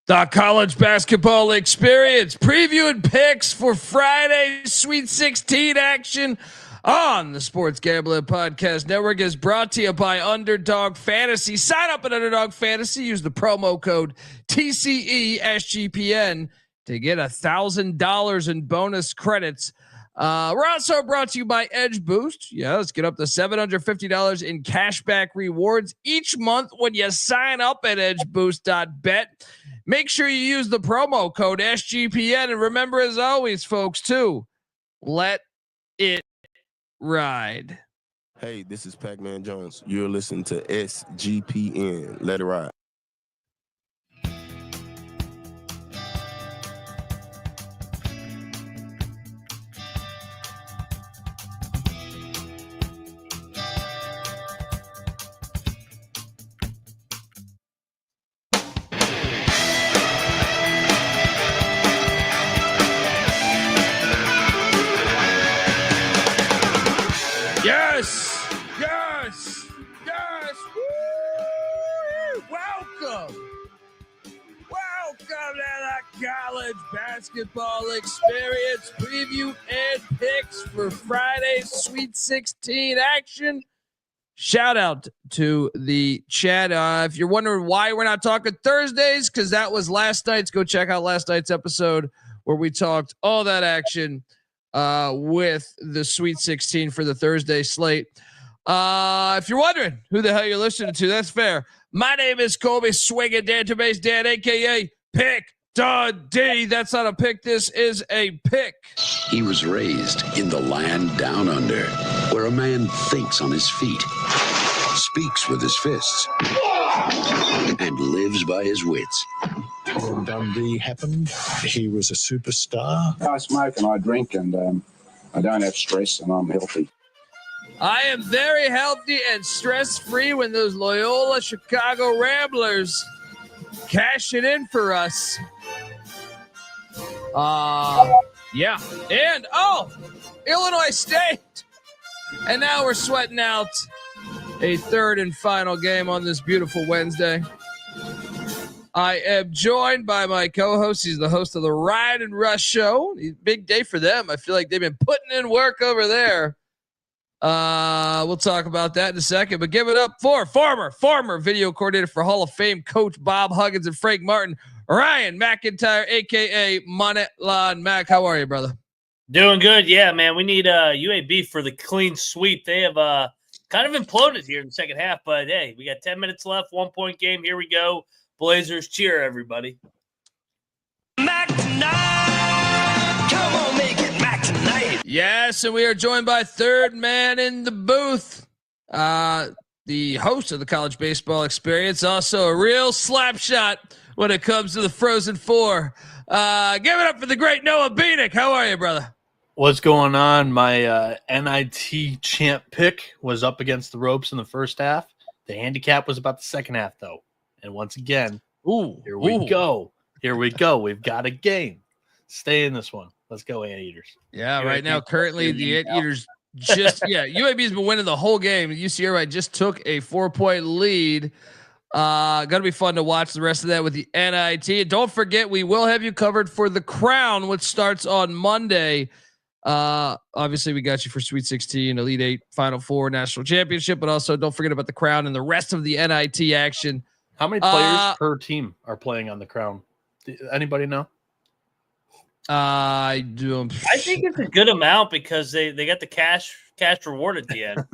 The college basketball experience preview and picks for Friday's Sweet 16 action on the Sports Gambling Podcast Network is brought to you by Underdog Fantasy. Sign up at Underdog Fantasy. Use the promo code TCE SGPN to get $1,000 in bonus credits. We're also brought to you by Edge Boost. Yeah, let's get up to $750 in cashback rewards each month when you sign up at edgeboost.bet. Make sure you use the promo code SGPN. And remember, as always, folks, too, let it ride. Hey, this is Pac-Man Jones. You're listening to SGPN. Let it ride. Yes. Woo! Welcome to the college basketball experience preview and picks for Friday's Sweet 16 action. Shout out to the chat. If you're wondering why we're not talking Thursdays, because that was last night's. Go check out last night's episode where we talked all that action with the Sweet 16 for the Thursday slate. If you're wondering who the hell you're listening to, that's fair. My name is Colby Swinging Database Dan, aka Pick Dundee. That's not a pick. This is a pick. He was raised in the land down under, where a man thinks on his feet, speaks with his fists, and lives by his wits. When Dundee happened, he was a superstar. I smoke and I drink and I don't have stress and I'm healthy. I am very healthy and stress-free when those Loyola Chicago Ramblers cash it in for us. Yeah. And, Illinois State. And now we're sweating out a third and final game on this beautiful Wednesday. I am joined by my co-host. He's the host of the Ride and Rush Show. Big day for them. I feel like they've been putting in work over there. We'll talk about that in a second, but give it up for former video coordinator for Hall of Fame coach Bob Huggins and Frank Martin, Ryan McIntyre, aka Monetline Mac. How are you, brother? Doing good. Yeah, man. We need UAB for the clean sweep. They have kind of imploded here in the second half, but hey, we got 10 minutes left, 1-point game. Here we go. Blazers cheer, everybody. Mac tonight. Come on, make it Mac tonight. Yes, and we are joined by third man in the booth, the host of the college baseball experience, also a real slap shot when it comes to the Frozen Four. Give it up for the great Noah Bieniek. How are you, brother? What's going on? My NIT champ pick was up against the ropes in the first half. The handicap was about the second half, though. And once again, here we go. We've got a game. Stay in this one. Let's go, Anteaters. Yeah, right now, currently the Anteaters UAB's been winning the whole game. UCLA just took a 4-point lead. Gonna be fun to watch the rest of that with the NIT. And don't forget, we will have you covered for the Crown, which starts on Monday. Obviously, we got you for Sweet 16, Elite 8, Final Four, National Championship, but also don't forget about the Crown and the rest of the NIT action. How many players per team are playing on the Crown? Anybody know? I do. I think it's a good amount because they got the cash reward at the end.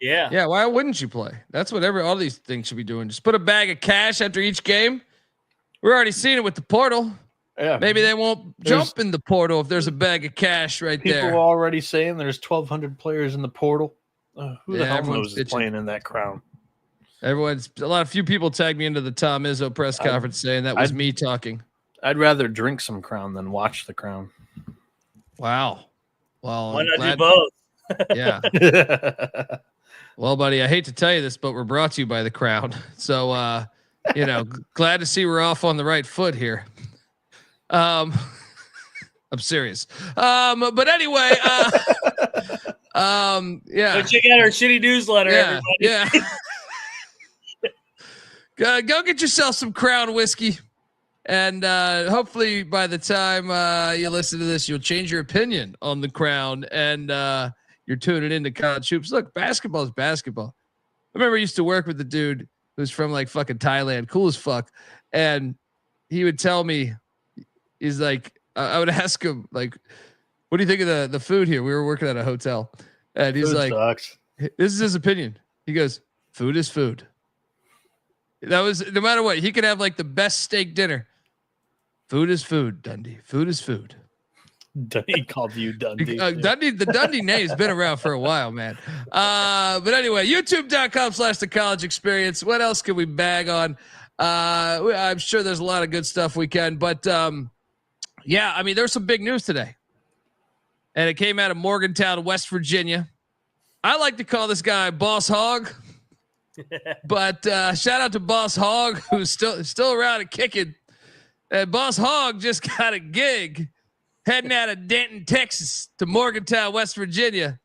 Yeah. Why wouldn't you play? That's what all these things should be doing. Just put a bag of cash after each game. We're already seeing it with the portal. Yeah. Maybe they won't jump in the portal if there's a bag of cash right there. People already saying there's 1,200 players in the portal. Who the hell knows is playing in that Crown? A few people tagged me into the Tom Izzo press conference saying that was me talking. I'd rather drink some Crown than watch the Crown. Wow. Well, why not do both? Yeah. Well, buddy, I hate to tell you this, but we're brought to you by the Crown. So, glad to see we're off on the right foot here. I'm serious. But anyway, yeah. Go check out our shitty newsletter, everybody. Yeah. Go get yourself some Crown whiskey And hopefully by the time you listen to this, you'll change your opinion on the Crown and you're tuning into college hoops. Look, basketball is basketball. I remember I used to work with the dude who's from like fucking Thailand, cool as fuck. And he would tell me, he's like, I would ask him like, what do you think of the food here? We were working at a hotel and he's Food like, sucks. this is his opinion. He goes, food is food. That was no matter what. He could have like the best steak dinner. Food is food, Dundee. Food is food. He called you Dundee. Dundee, the Dundee name has been around for a while, man. But anyway, youtube.com/the college experience. What else can we bag on? I'm sure there's a lot of good stuff we can, but yeah, I mean, there's some big news today. And it came out of Morgantown, West Virginia. I like to call this guy Boss Hog. But shout out to Boss Hog, who's still around and kicking. Boss Hog just got a gig heading out of Denton, Texas to Morgantown, West Virginia.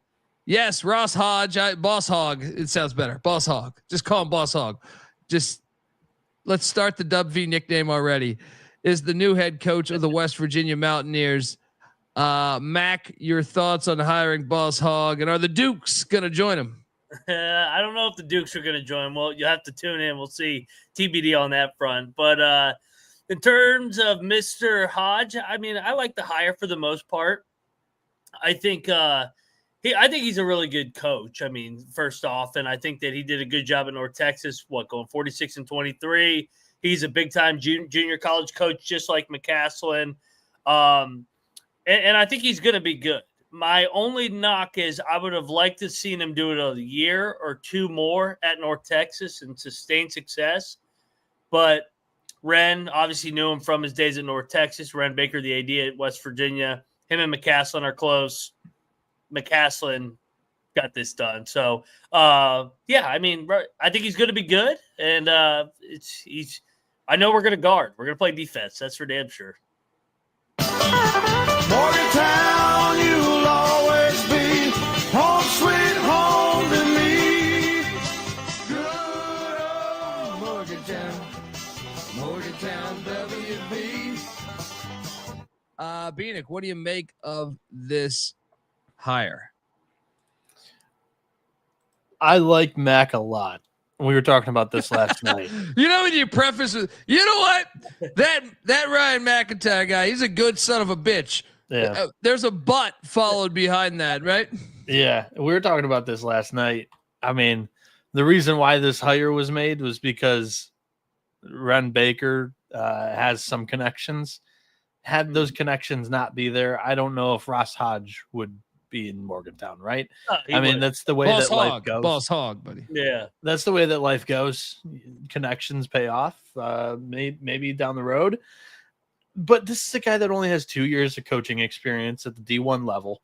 Yes, Ross Hodge, Boss Hog. It sounds better. Boss Hog. Just call him Boss Hog. Just let's start the Dub V nickname already. Is the new head coach of the West Virginia Mountaineers. Mac, your thoughts on hiring Boss Hog, and are the Dukes gonna join him? I don't know if the Dukes are going to join. Well, you have to tune in. We'll see TBD on that front. But in terms of Mr. Hodge, I mean, I like the hire for the most part. I think he's a really good coach. I mean, first off, and I think that he did a good job at North Texas. Going 46-23. He's a big time junior college coach, just like McCaslin. And I think he's going to be good. My only knock is I would have liked to seen him do it a year or two more at North Texas and sustain success. But Ren obviously knew him from his days at North Texas. Ren Baker, the AD at West Virginia. Him and McCaslin are close. McCaslin got this done. So, yeah, I mean, I think he's going to be good. And I know we're going to guard. We're going to play defense. That's for damn sure. Morgantown, you'll always be home, sweet home to me. Good old Morgantown, WV. Bieniek, what do you make of this hire? I like Mac a lot. We were talking about this last night. You know, when you preface with, you know what? That Ryan McIntyre guy, he's a good son of a bitch. Yeah. There's a but followed behind that, right? Yeah. We were talking about this last night. I mean, the reason why this hire was made was because Ren Baker has some connections. Had those connections not be there, I don't know if Ross Hodge would be in Morgantown, right? I mean, that's the way Boss that Hog, life goes. Boss Hog, buddy. Yeah. That's the way that life goes. Connections pay off, maybe down the road. But this is a guy that only has 2 years of coaching experience at the D1 level.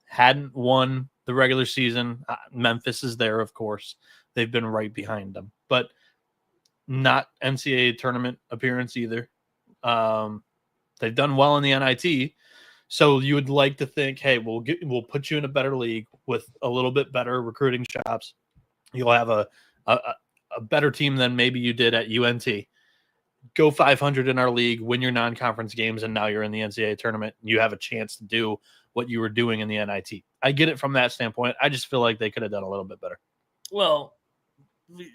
Hadn't won the regular season. Memphis is there, of course. They've been right behind them. But not NCAA tournament appearance either. They've done well in the NIT. So you would like to think, hey, we'll put you in a better league with a little bit better recruiting chops. You'll have a better team than maybe you did at UNT. Go 500 in our league, win your non-conference games, and now you're in the NCAA tournament. You have a chance to do what you were doing in the NIT. I get it from that standpoint. I just feel like they could have done a little bit better. Well,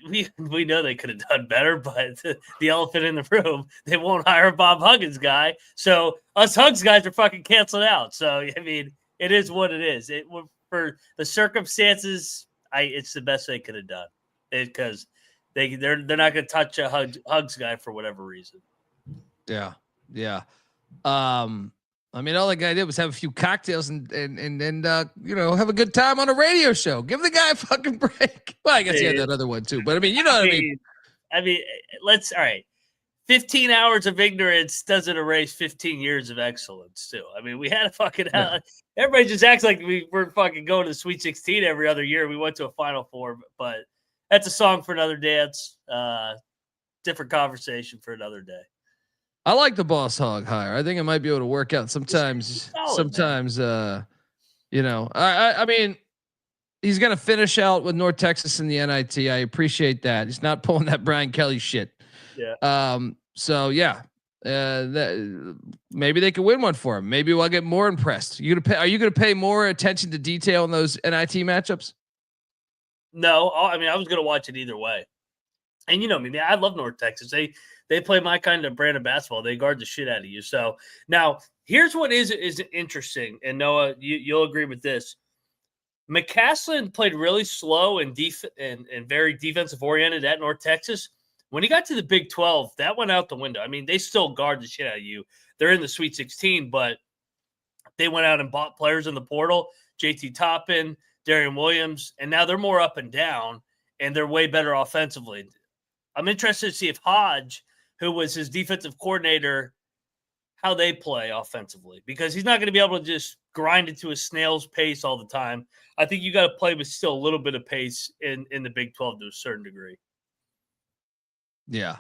we know they could have done better, but the elephant in the room, they won't hire a Bob Huggins guy. So us Hugs guys are fucking canceled out. So, I mean, it is what it is. For the circumstances, it's the best they could have done because they're not going to touch a Hugs guy for whatever reason. Yeah. Yeah. I mean, all the guy did was have a few cocktails and you know, have a good time on a radio show. Give the guy a fucking break. Well, I guess he had that other one too, but I mean, you know what I mean? I mean, all right. 15 hours of ignorance doesn't erase 15 years of excellence too. I mean, we had a fucking, everybody just acts like we're fucking going to the Sweet 16 every other year. We went to a Final Four, but that's a song for another dance. Different conversation for another day. I like the Boss Hog hire. I think it might be able to work out sometimes. You know, I mean, he's going to finish out with North Texas in the NIT. I appreciate that. He's not pulling that Brian Kelly shit. Yeah. So yeah, Maybe they could win one for him. Maybe we'll get more impressed. Are you gonna pay more attention to detail in those NIT matchups? No, I mean I was gonna watch it either way. And you know me, man, I love North Texas. They play my kind of brand of basketball. They guard the shit out of you. So now here's what is interesting. And Noah, you'll agree with this. McCaslin played really slow and very defensive oriented at North Texas. When he got to the Big 12, that went out the window. I mean, they still guard the shit out of you. They're in the Sweet 16, but they went out and bought players in the portal, JT Toppin, Darian Williams, and now they're more up and down, and they're way better offensively. I'm interested to see if Hodge, who was his defensive coordinator, how they play offensively, because he's not going to be able to just grind it to a snail's pace all the time. I think you got to play with still a little bit of pace in the Big 12 to a certain degree. Yeah.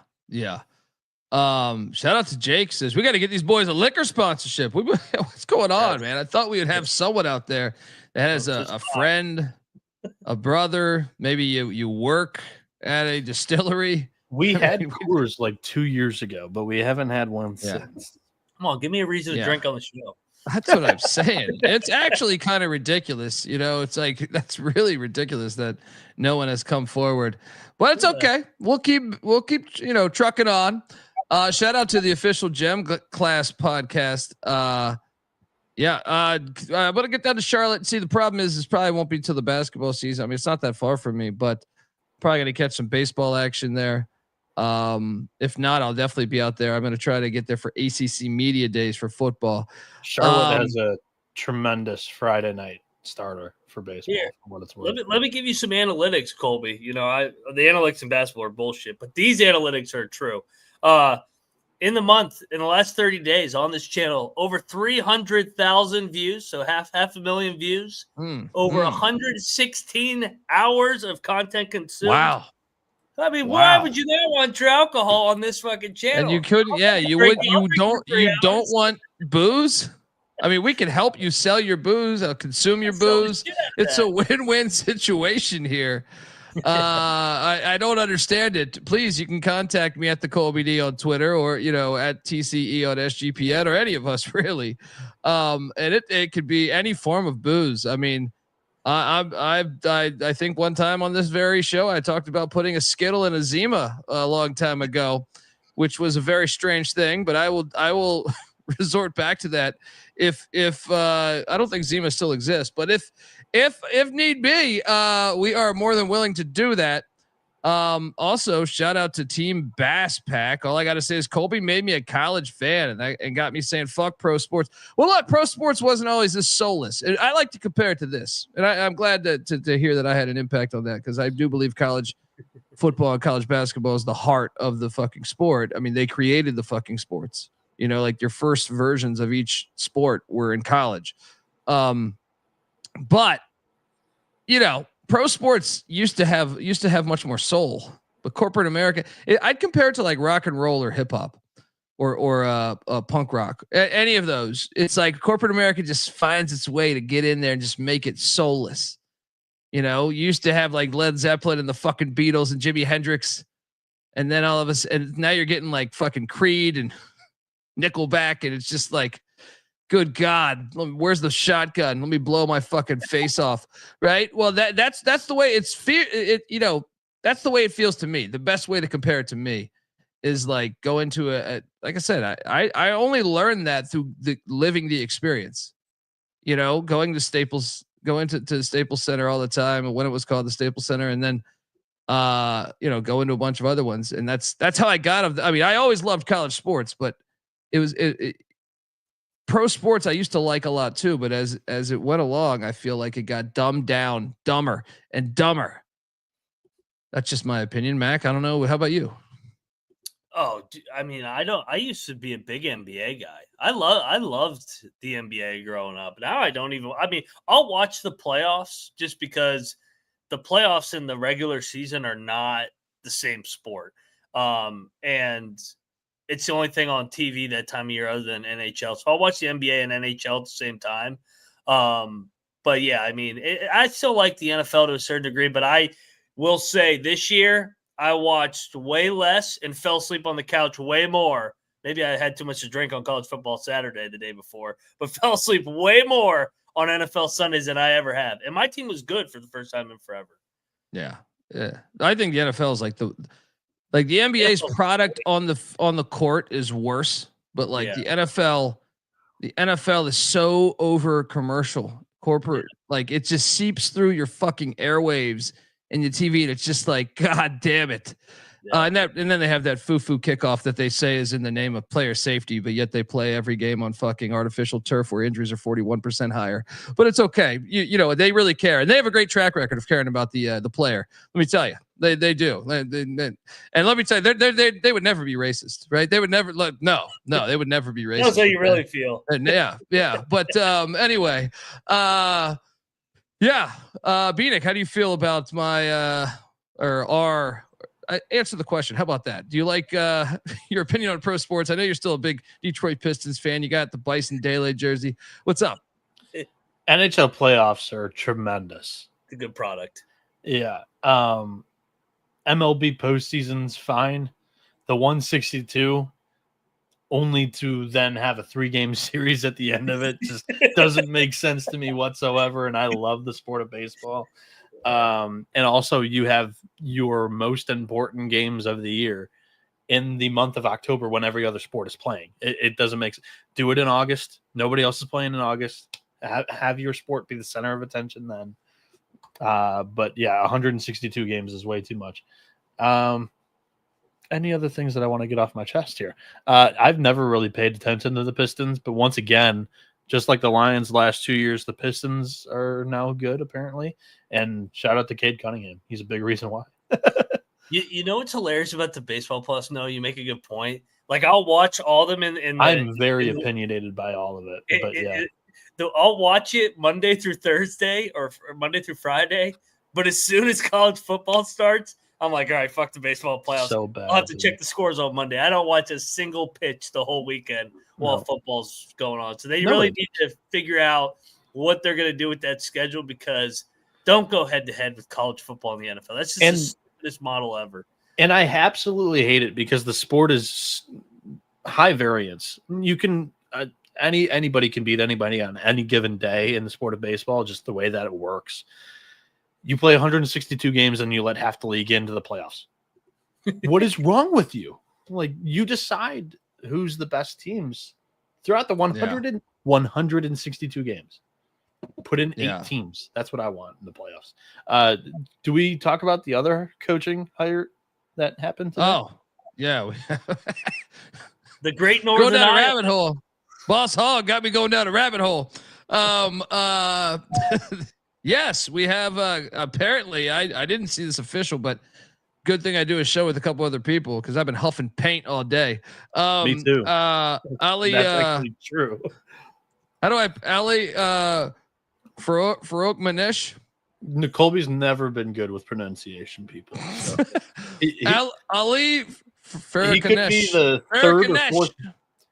Shout out to Jake, says we got to get these boys a liquor sponsorship. What's going on, man? I thought we would have someone out there that has a friend, a brother. Maybe you work at a distillery. We had Coors like 2 years ago, but we haven't had one since. Come on, give me a reason to drink on the show. That's what I'm saying. It's actually kind of ridiculous. It's like, that's really ridiculous that no one has come forward, but it's okay. We'll keep, trucking on. Shout out to the official Gem Class podcast. I'm going to get down to Charlotte. See, the problem is probably won't be until the basketball season. I mean, it's not that far from me, but probably going to catch some baseball action there. If not, I'll definitely be out there. I'm going to try to get there for ACC media days for football. Charlotte has a tremendous Friday night starter for baseball. Yeah. For what it's worth. Let me give you some analytics, Colby. The analytics in basketball are bullshit, but these analytics are true. In the last 30 days on this channel, over 300,000 views, so half a million views, over 116 hours of content consumed. Wow. I mean, why would you not want your alcohol on this fucking channel? And you couldn't, you don't want booze. I mean, we can help you sell your booze, consume your booze. It's a win-win situation here. I don't understand it. Please, you can contact me at the Colby D on Twitter, or at TCE on SGPN, or any of us really. And it could be any form of booze. I mean, I think one time on this very show I talked about putting a Skittle in a Zima a long time ago, which was a very strange thing. But I will resort back to that if I don't think Zima still exists, but if need be, we are more than willing to do that. Also, shout out to Team Bass Pack. All I got to say is Colby made me a college fan and got me saying fuck pro sports. Well, look, pro sports wasn't always this soulless. I like to compare it to this, and I'm glad to hear that I had an impact on that, because I do believe college football and college basketball is the heart of the fucking sport. I mean, they created the fucking sports. Like your first versions of each sport were in college. But pro sports used to have much more soul, but corporate America, I'd compare it to like rock and roll or hip hop or punk rock, any of those. It's like corporate America just finds its way to get in there and just make it soulless. You used to have like Led Zeppelin and the fucking Beatles and Jimi Hendrix. And then all of us, and now you're getting like fucking Creed and Nickelback. And it's just like, good God, where's the shotgun? Let me blow my fucking face off. Right. Well, that's the way that's the way it feels to me. The best way to compare it to me is like go into like I said, I only learned that through living the experience, going to Staples, going to the Staples Center all the time, and when it was called the Staples Center, and then, go into a bunch of other ones. And that's how I got I mean, I always loved college sports, but pro sports I used to like a lot too, but as it went along, I feel like it got dumbed down, dumber and dumber. That's just my opinion, Mac. I don't know. How about you? Oh, I mean, I used to be a big NBA guy. I loved the NBA growing up. Now I'll watch the playoffs just because the playoffs in the regular season are not the same sport. And it's the only thing on TV that time of year other than NHL. So I'll watch the NBA and NHL at the same time. But yeah, I mean, I still like the NFL to a certain degree, but I will say this year I watched way less and fell asleep on the couch way more Maybe I had too much to drink on college football Saturday the day before, but fell asleep way more on NFL Sundays than I ever have. And my team was good for the first time in forever. Yeah. I think the NFL is like the NBA's product on the court is worse, but the NFL is so over commercial, corporate, like it just seeps through your fucking airwaves and your TV, and it's just like, God damn it. And then they have that foo-foo kickoff that they say is in the name of player safety, but yet they play every game on fucking artificial turf where injuries are 41% higher. But it's okay. You know, they really care, and they have a great track record of caring about the player. Let me tell you, they do. And let me tell you, they would never be racist, right? They would never they would never be racist. That's how you really feel. Yeah. But anyway, Bieniek, how do you feel about my answer the question? How about that? Do you like your opinion on pro sports? I know you're still a big Detroit Pistons fan. You got the Bison Dele jersey. What's up? NHL playoffs are tremendous. It's a good product. Yeah. MLB postseason's fine. The 162 only to then have a 3-game series at the end of it just doesn't make sense to me whatsoever. And I love the sport of baseball. And also you have your most important games of the year in the month of October when every other sport is playing. It doesn't make sense. Do it in August. Nobody else is playing in August. Have your sport be the center of attention then. But yeah, 162 games is way too much. Any other things that I want to get off my chest here? I've never really paid attention to the Pistons, but once again, just like the Lions last 2 years, the Pistons are now good apparently. And shout out to Cade Cunningham. He's a big reason why. You know what's hilarious about the Baseball Plus? No, you make a good point. Like I'll watch all of them in I'm very opinionated by all of it. I'll watch it Monday through Thursday or Monday through Friday. But as soon as college football starts, I'm like, all right, fuck the baseball playoffs. So bad. I'll have to check the scores on Monday. I don't watch a single pitch the whole weekend while football's going on. So they really need to figure out what they're going to do with that schedule, because don't go head to head with college football in the NFL. That's just the stupidest model ever. And I absolutely hate it because the sport is high variance. You can anybody can beat anybody on any given day in the sport of baseball, just the way that it works. You play 162 games and you let half the league into the playoffs. What is wrong with you? Like, you decide who's the best teams throughout the 162 games. Put in 8 teams. That's what I want in the playoffs. Do we talk about the other coaching hire that happened today? Oh, yeah. The great Northern Go down a Iowa. rabbit hole. Boss Hog got me going down a rabbit hole. Yes, we have apparently I didn't see this official, but good thing I do a show with a couple other people because I've been huffing paint all day. Me too. Ali, that's actually true. How do Ali Farouk Manish? Colby's never been good with pronunciation, people. So. Ali Farakanesh. He could be the third or fourth.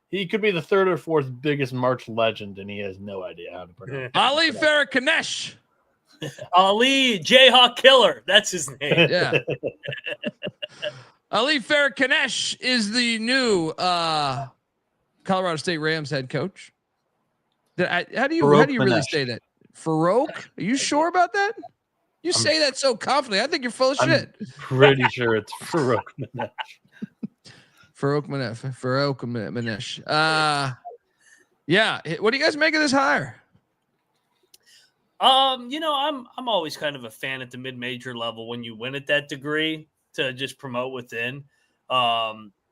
He could be the third or fourth biggest March legend, and he has no idea how to pronounce it. Ali Farakanesh. Ali Jayhawk Killer. That's his name. Yeah. Ali Farakanesh is the new Colorado State Rams head coach. How do you really say that? Farouk? Are you sure about that? You say that so confidently. I think you're full of shit. Pretty sure it's Farouk Manish. Farouk Manish. Yeah. What do you guys make of this hire? I'm always kind of a fan at the mid-major level when you win at that degree to just promote within.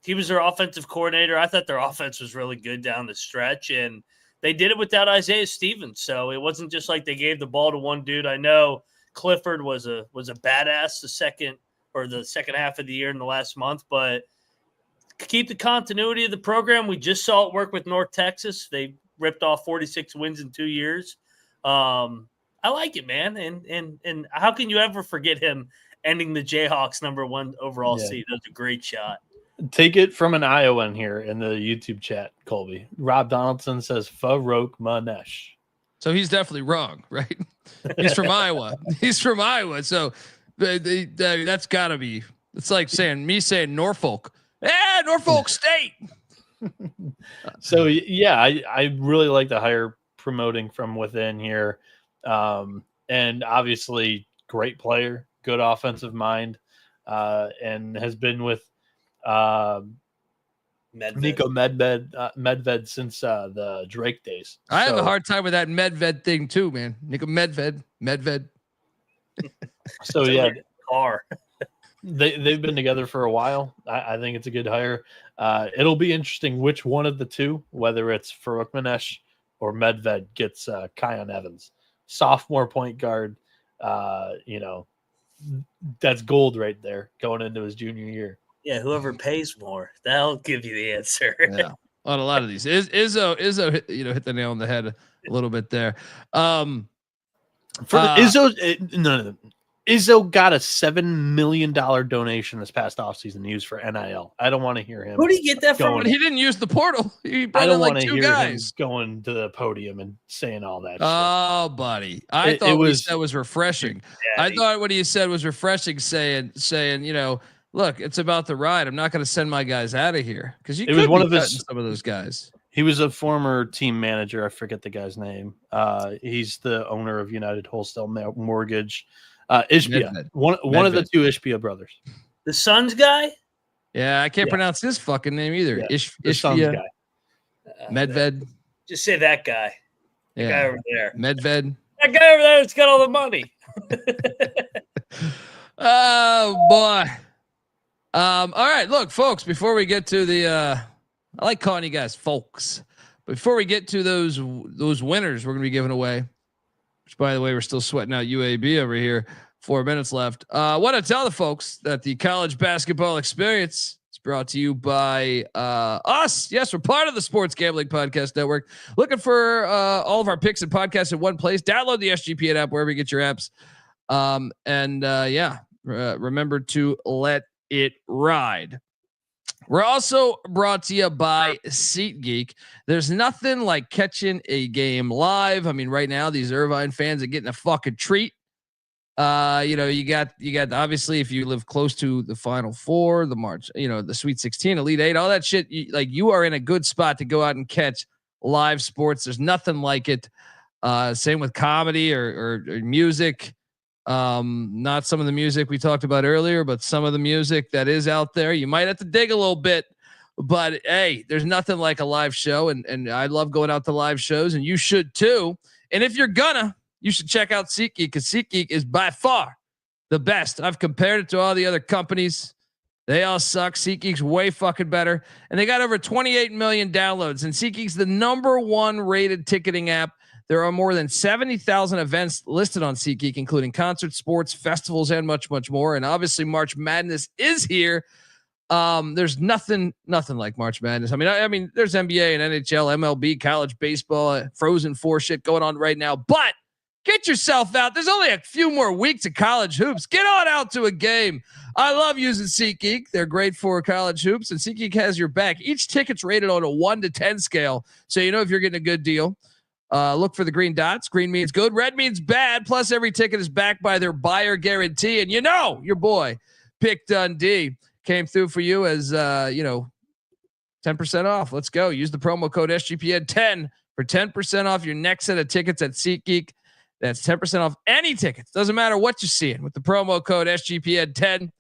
He was their offensive coordinator. I thought their offense was really good down the stretch, and they did it without Isaiah Stevens. So it wasn't just like they gave the ball to one dude. I know Clifford was a badass the second half of the year in the last month, but keep the continuity of the program. We just saw it work with North Texas. They ripped off 46 wins in 2 years. I like it, man. And how can you ever forget him ending the Jayhawks #1 overall seed? That was a great shot. Take it from an Iowan here in the YouTube chat, Colby. Rob Donaldson says Farouk Manish. So he's definitely wrong, right? He's from Iowa. He's from Iowa. So that's got to be. It's like saying Norfolk. Yeah, Norfolk State. So yeah, I really like the hire promoting from within here, and obviously great player, good offensive mind, and has been with Nico Medved since the Drake days. I have a hard time with that Medved thing too, man. Nico Medved. So yeah, car. they've been together for a while. I think it's a good hire. It'll be interesting which one of the two, whether it's Farukmanesh or Medved, gets Kion Evans, sophomore point guard. That's gold right there going into his junior year. Yeah, whoever pays more, that'll give you the answer. Yeah, on a lot of these. Izzo, hit the nail on the head a little bit there. Izzo got a $7 million donation this past offseason to use for NIL. I don't want to hear him. Who did he get that from? But he didn't use the portal. He brought I don't in like want to 2 hear guys. him going to the podium and saying all that. Oh, buddy. I thought what he said was refreshing. I thought what he said was refreshing, saying, look, it's about the ride. I'm not going to send my guys out of here because you could be cutting some of those guys. He was a former team manager. I forget the guy's name. He's the owner of United Wholesale Mortgage. Ishbia, one of the 2 Ishbia brothers. The Suns guy? Yeah, I can't pronounce his fucking name either. Yeah, Ishbia guy. Medved. Just say that guy. Yeah. The guy over there. Medved. That guy over there that's got all the money. Oh boy. All right, look, folks, before we get to the I like calling you guys folks. Before we get to those winners we're gonna be giving away, which by the way, we're still sweating out UAB over here. 4 minutes left. I want to tell the folks that the college basketball experience is brought to you by us. Yes, we're part of the Sports Gambling Podcast Network. Looking for all of our picks and podcasts in one place. Download the SGPN app wherever you get your apps. Remember to let it ride. We're also brought to you by SeatGeek. There's nothing like catching a game live. I mean, right now these Irvine fans are getting a fucking treat. You got obviously if you live close to the Final Four, the March, the Sweet 16, Elite 8, all that shit. You are in a good spot to go out and catch live sports. There's nothing like it. Same with comedy or music. Not some of the music we talked about earlier, but some of the music that is out there. You might have to dig a little bit, but hey, there's nothing like a live show. And I love going out to live shows, and you should too. And if you're you should check out SeatGeek, because SeatGeek is by far the best. I've compared it to all the other companies. They all suck. SeatGeek's way fucking better. And they got over 28 million downloads. And SeatGeek's the #1 rated ticketing app. There are more than 70,000 events listed on SeatGeek, including concerts, sports, festivals, and much, much more. And obviously March Madness is here. There's nothing like March Madness. I mean, there's NBA and NHL, MLB, college baseball, Frozen 4 shit going on right now, but get yourself out. There's only a few more weeks of college hoops. Get on out to a game. I love using SeatGeek. They're great for college hoops, and SeatGeek has your back. Each ticket's rated on a 1 to 10 scale, so you know if you're getting a good deal. Look for the green dots. Green means good. Red means bad. Plus, every ticket is backed by their buyer guarantee. And your boy, Pick Dundee, came through for you as 10% off. Let's go. Use the promo code SGPN10 for 10% off your next set of tickets at SeatGeek. That's 10% off any tickets. Doesn't matter what you're seeing with the promo code SGPN10.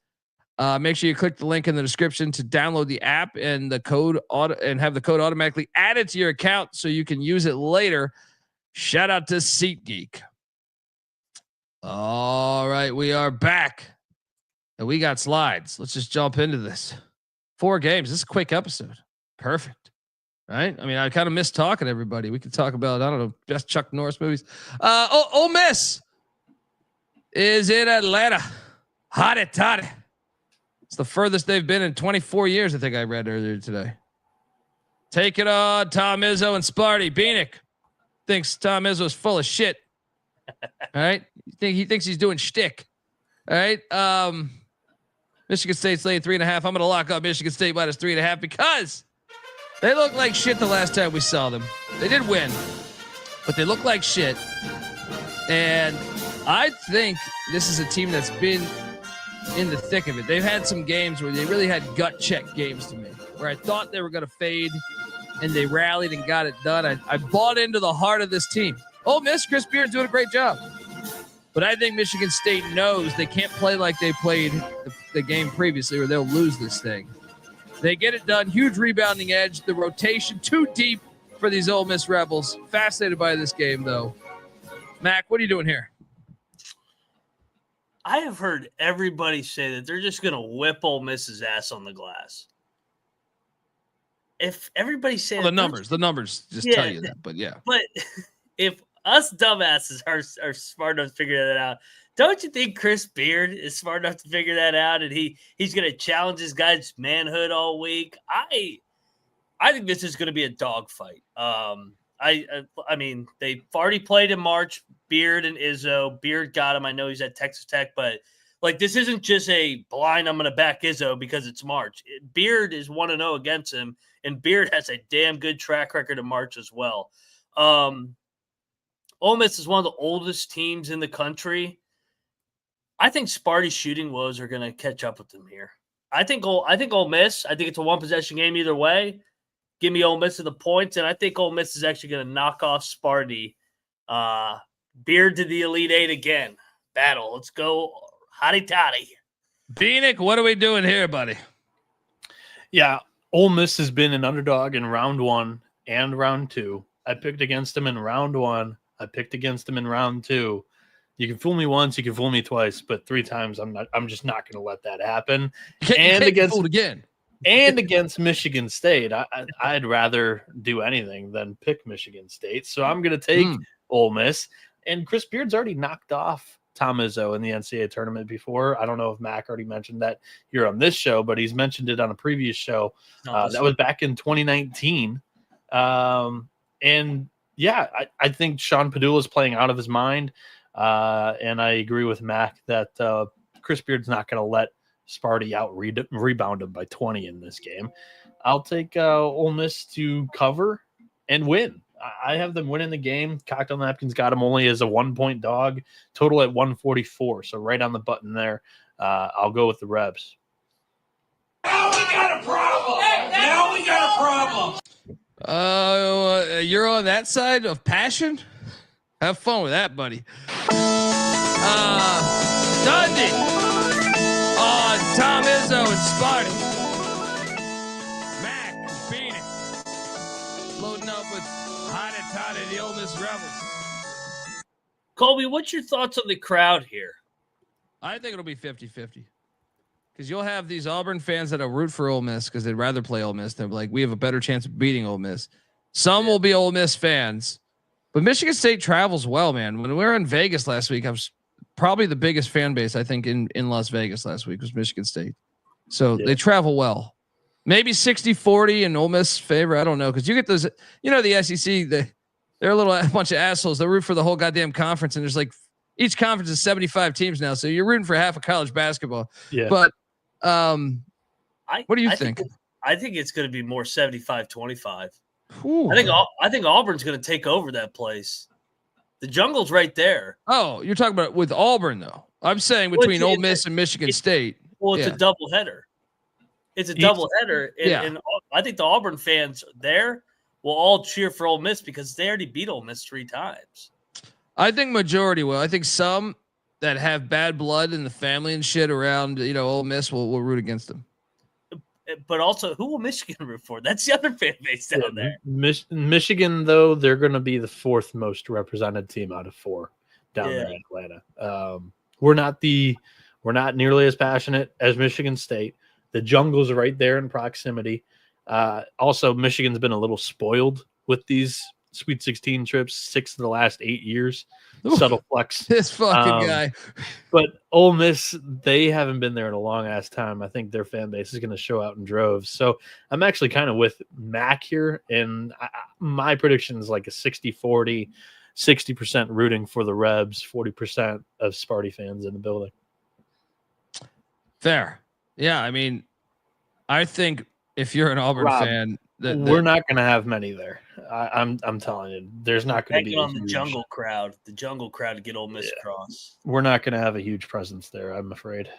Make sure you click the link in the description to download the app and have the code automatically added to your account so you can use it later. Shout out to SeatGeek. All right, we are back and we got slides. Let's just jump into this. 4 games. This is a quick episode. Perfect. Right? I mean, I kind of miss talking to everybody. We could talk about, I don't know, best Chuck Norris movies. Ole Miss is in Atlanta. Hotty toddy. It's the furthest they've been in 24 years, I think I read earlier today. Take it on, Tom Izzo and Sparty. Bieniek thinks Tom Izzo's full of shit. All right? He thinks he's doing shtick. All right? Michigan State's laying 3.5. I'm going to lock up Michigan State minus 3.5 because they look like shit the last time we saw them. They did win, but they look like shit. And I think this is a team that's been in the thick of it. They've had some games where they really had gut check games to me. where I thought they were going to fade, and they rallied and got it done. I bought into the heart of this team. Ole Miss, Chris Beard doing a great job. But I think Michigan State knows they can't play like they played the game previously or they'll lose this thing. They get it done. Huge rebounding edge. The rotation too deep for these Ole Miss Rebels. Fascinated by this game, though. Mac, what are you doing here? I have heard everybody say that they're just going to whip Ole Miss's ass on the glass. If everybody's saying the numbers just tell you that, but yeah. But if us dumbasses are smart enough to figure that out, don't you think Chris Beard is smart enough to figure that out? And he's going to challenge this guy's manhood all week. I think this is going to be a dogfight. I mean, they've already played in March. Beard and Izzo. Beard got him. I know he's at Texas Tech, but like this isn't just a blind. I'm going to back Izzo because it's March. Beard is 1-0 against him, and Beard has a damn good track record in March as well. Ole Miss is one of the oldest teams in the country. I think Sparty's shooting woes are going to catch up with them here. I think Ole Miss. I think it's a one possession game either way. Give me Ole Miss in the points, and I think Ole Miss is actually going to knock off Sparty. Beard to the Elite Eight again. Battle. Let's go, hotty toddy. Bieniek, what are we doing here, buddy? Yeah, Ole Miss has been an underdog in round 1 and round 2. I picked against them in round 1. I picked against them in round 2. You can fool me once, you can fool me twice, but 3 times I'm just not going to let that happen. And against again. And against Michigan State, I'd rather do anything than pick Michigan State. So I'm going to take Ole Miss. And Chris Beard's already knocked off Tom Izzo in the NCAA tournament before. I don't know if Mac already mentioned that here on this show, but he's mentioned it on a previous show. That was back in 2019. And yeah, I think Sean Padula is playing out of his mind. And I agree with Mac that Chris Beard's not going to let Sparty out rebound him by 20 in this game. I'll take Ole Miss to cover and win. I have them winning the game. Cocktail Napkins got him only as a 1-point dog, total at 144. So right on the button there. I'll go with the Rebs. Now we got a problem. Now we got a problem. You're on that side of passion? Have fun with that, buddy. Dundee on Tom Izzo and Sparty. Mac Bieniek loading up with hotty the Ole Miss Rebels. Colby, what's your thoughts on the crowd here? I think it'll be 50-50. Because you'll have these Auburn fans that'll root for Ole Miss because they'd rather play Ole Miss. They're like, we have a better chance of beating Ole Miss. Some will be Ole Miss fans. But Michigan State travels well, man. When we were in Vegas last week, I was probably the biggest fan base, I think, in Las Vegas last week was Michigan State. So they travel well. Maybe 60-40 in Ole Miss favor. I don't know. Because you get those, the SEC, they're a bunch of assholes that root for the whole goddamn conference. And there's like, each conference is 75 teams now. So you're rooting for half of college basketball. Yeah. But what do you think? I think it's going to be more 75-25. I think Auburn's going to take over that place. The jungle's right there. Oh, you're talking about with Auburn, though. I'm saying between Ole Miss and Michigan State. Well, it's a doubleheader. It's a doubleheader. And I think the Auburn fans there will all cheer for Ole Miss because they already beat Ole Miss 3 times. I think majority will. I think some that have bad blood in the family and shit around, Ole Miss will root against them. But also, who will Michigan root for? That's the other fan base down there. Michigan, though, they're going to be the 4th most represented team out of 4 down there in Atlanta. We're not nearly as passionate as Michigan State. The jungle's right there in proximity. Also, Michigan's been a little spoiled with these Sweet 16 trips, 6 of the last 8 years. Ooh, subtle flex. This fucking guy. But Ole Miss, they haven't been there in a long ass time. I think their fan base is going to show out in droves. So I'm actually kind of with Mac here. And my prediction is like a 60-40, 60% rooting for the Rebs, 40% of Sparty fans in the building. Fair. Yeah. I mean, I think if you're an Auburn fan, we're not going to have many there. I'm telling you, there's not going to be on the jungle crowd. The jungle crowd to get Ole Miss across. We're not going to have a huge presence there, I'm afraid.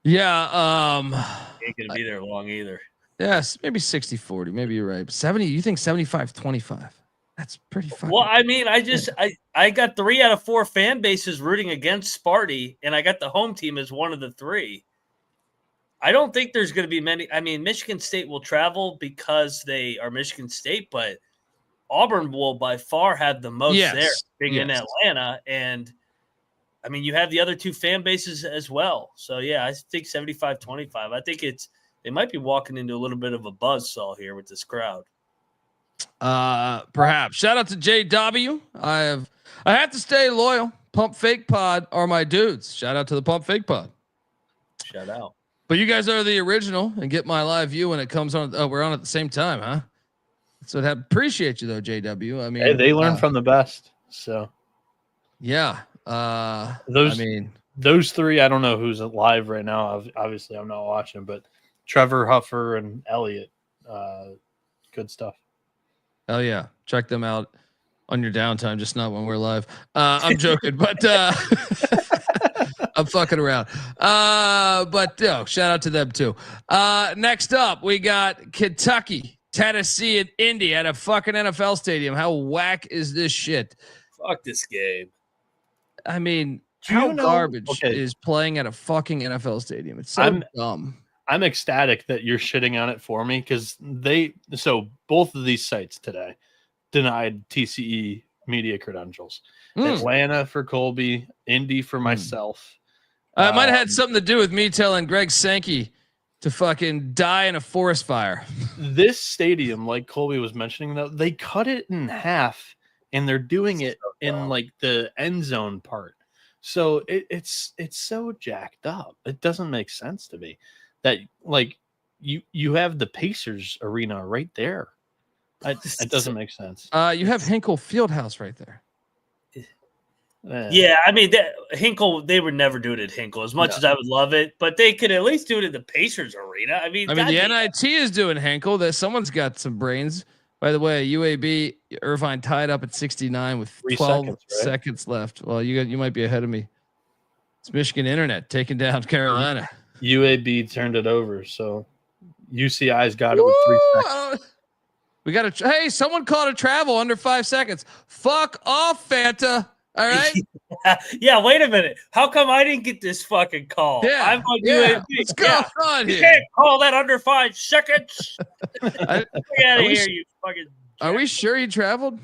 Yeah. ain't going to be there long either. Yes, maybe 60-40. Maybe you're right. 70, you think 75-25? That's pretty fucking. Well, I mean, I got 3 out of 4 fan bases rooting against Sparty, and I got the home team as one of the 3. I don't think there's going to be many. I mean, Michigan State will travel because they are Michigan State, but Auburn will by far have the most there, being in Atlanta. And, I mean, you have the other 2 fan bases as well. So, yeah, I think 75-25. I think they might be walking into a little bit of a buzzsaw here with this crowd. Perhaps. Shout out to JW. I have to stay loyal. Pump Fake Pod are my dudes. Shout out to the Pump Fake Pod. Shout out. But you guys are the original and get my live view when it comes on. Oh, we're on at the same time, huh? So I appreciate you though, JW. I mean, hey, they learn from the best. So yeah. Those 3, I don't know who's live right now. Obviously I'm not watching, but Trevor Huffer and Elliot, good stuff. Oh yeah. Check them out on your downtime, just not when we're live. I'm joking, but I'm fucking around. But shout out to them too. Next up, we got Kentucky, Tennessee, and Indy at a fucking NFL stadium. How whack is this shit? Fuck this game. I mean, how garbage is playing at a fucking NFL stadium? It's so dumb. I'm ecstatic that you're shitting on it for me because both of these sites today denied TCE media credentials. Atlanta for Colby, Indy for myself. It might have had something to do with me telling Greg Sankey to fucking die in a forest fire. This stadium, like Colby was mentioning, though, they cut it in half and they're doing it in like the end zone part. So it's so jacked up. It doesn't make sense to me that like you have the Pacers arena right there. It doesn't make sense. You have Hinkle Fieldhouse right there. Yeah, I mean, Hinkle, they would never do it at Hinkle as much as I would love it, but they could at least do it in the Pacers arena. I mean, the NIT is doing Hinkle. That someone's got some brains. By the way, UAB Irvine tied up at 69 with 12 seconds left. Well, you might be ahead of me. It's Michigan Internet taking down Carolina. UAB turned it over, so UCI's got it with 3 seconds. We got to. Hey, someone called a travel under 5 seconds. Fuck off, Fanta. All right. Yeah. Wait a minute. How come I didn't get this fucking call? Yeah. I'm on UAB. What's going on here? You can't call that under 5 seconds. Get out of here, you fucking. Are we sure he traveled?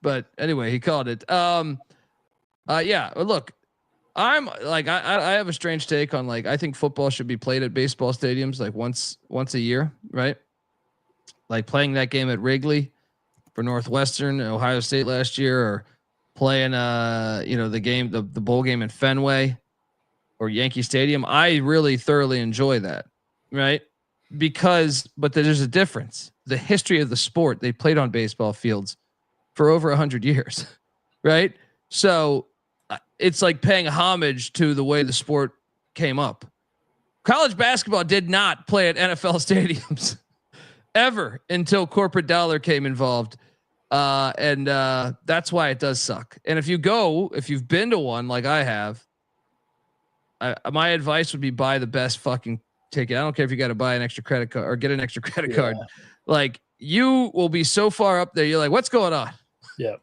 But anyway, he called it. Yeah. Look, I'm like I have a strange take on like I think football should be played at baseball stadiums like once a year, right? Like playing that game at Wrigley for Northwestern, Ohio State last year, or playing the bowl game in Fenway or Yankee Stadium. I really thoroughly enjoy that, right? But there's a difference. The history of the sport, they played on baseball fields for over 100 years, right? So it's like paying homage to the way the sport came up. College basketball did not play at NFL stadiums ever until corporate dollar came involved. And that's why it does suck. And if you've been to one like I have, my advice would be buy the best fucking ticket. I don't care if you got to buy an extra credit card or get an extra credit card. Like you will be so far up there. You're like, what's going on? Yeah.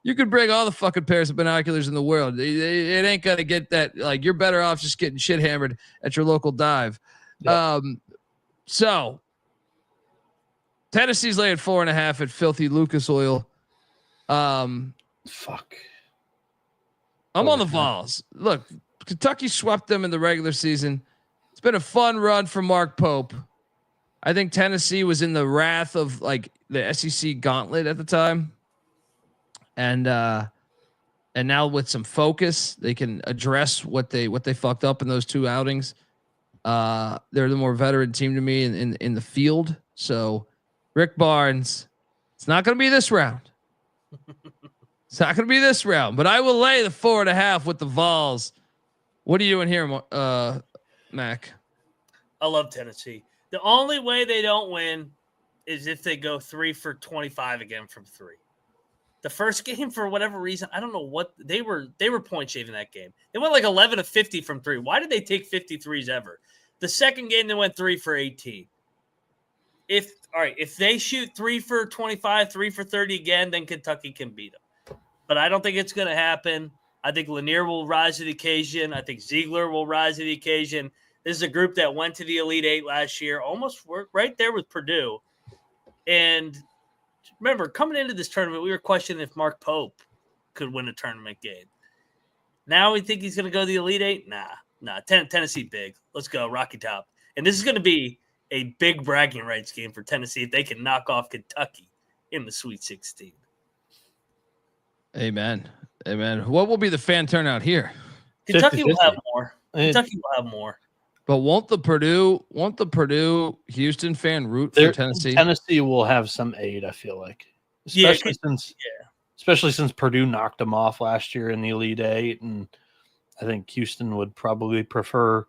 You could bring all the fucking pairs of binoculars in the world. It ain't going to get that. Like you're better off just getting shit hammered at your local dive. Yep. So Tennessee's laying 4.5 at filthy Lucas Oil. Fuck. I'm on the Vols. Look, Kentucky swept them in the regular season. It's been a fun run for Mark Pope. I think Tennessee was in the wrath of like the SEC gauntlet at the time. And now with some focus, they can address what they fucked up in those 2 outings. They're the more veteran team to me in the field. So Rick Barnes, it's not going to be this round. It's not going to be this round, but I will lay the 4.5 with the Vols. What are you doing here, Mac? I love Tennessee. The only way they don't win is if they go 3 for 25 again from 3. The first game, for whatever reason, I don't know what they were point shaving that game. They went like 11 of 50 from three. Why did they take 53s ever? The second game, they went 3 for 18. If they shoot 3 for 25, 3 for 30 again, then Kentucky can beat them. But I don't think it's going to happen. I think Lanier will rise to the occasion. I think Ziegler will rise to the occasion. This is a group that went to the Elite Eight last year, almost right there with Purdue. And remember, coming into this tournament, we were questioning if Mark Pope could win a tournament game. Now we think he's going to go to the Elite Eight? Nah. Tennessee big. Let's go, Rocky Top. And this is going to be a big bragging rights game for Tennessee if they can knock off Kentucky in the Sweet 16. Amen. What will be the fan turnout here? Kentucky will have more. Kentucky will have more. But won't the Purdue Houston fan root for Tennessee? Tennessee will have some aid, I feel like. Especially since Purdue knocked them off last year in the Elite Eight, and I think Houston would probably prefer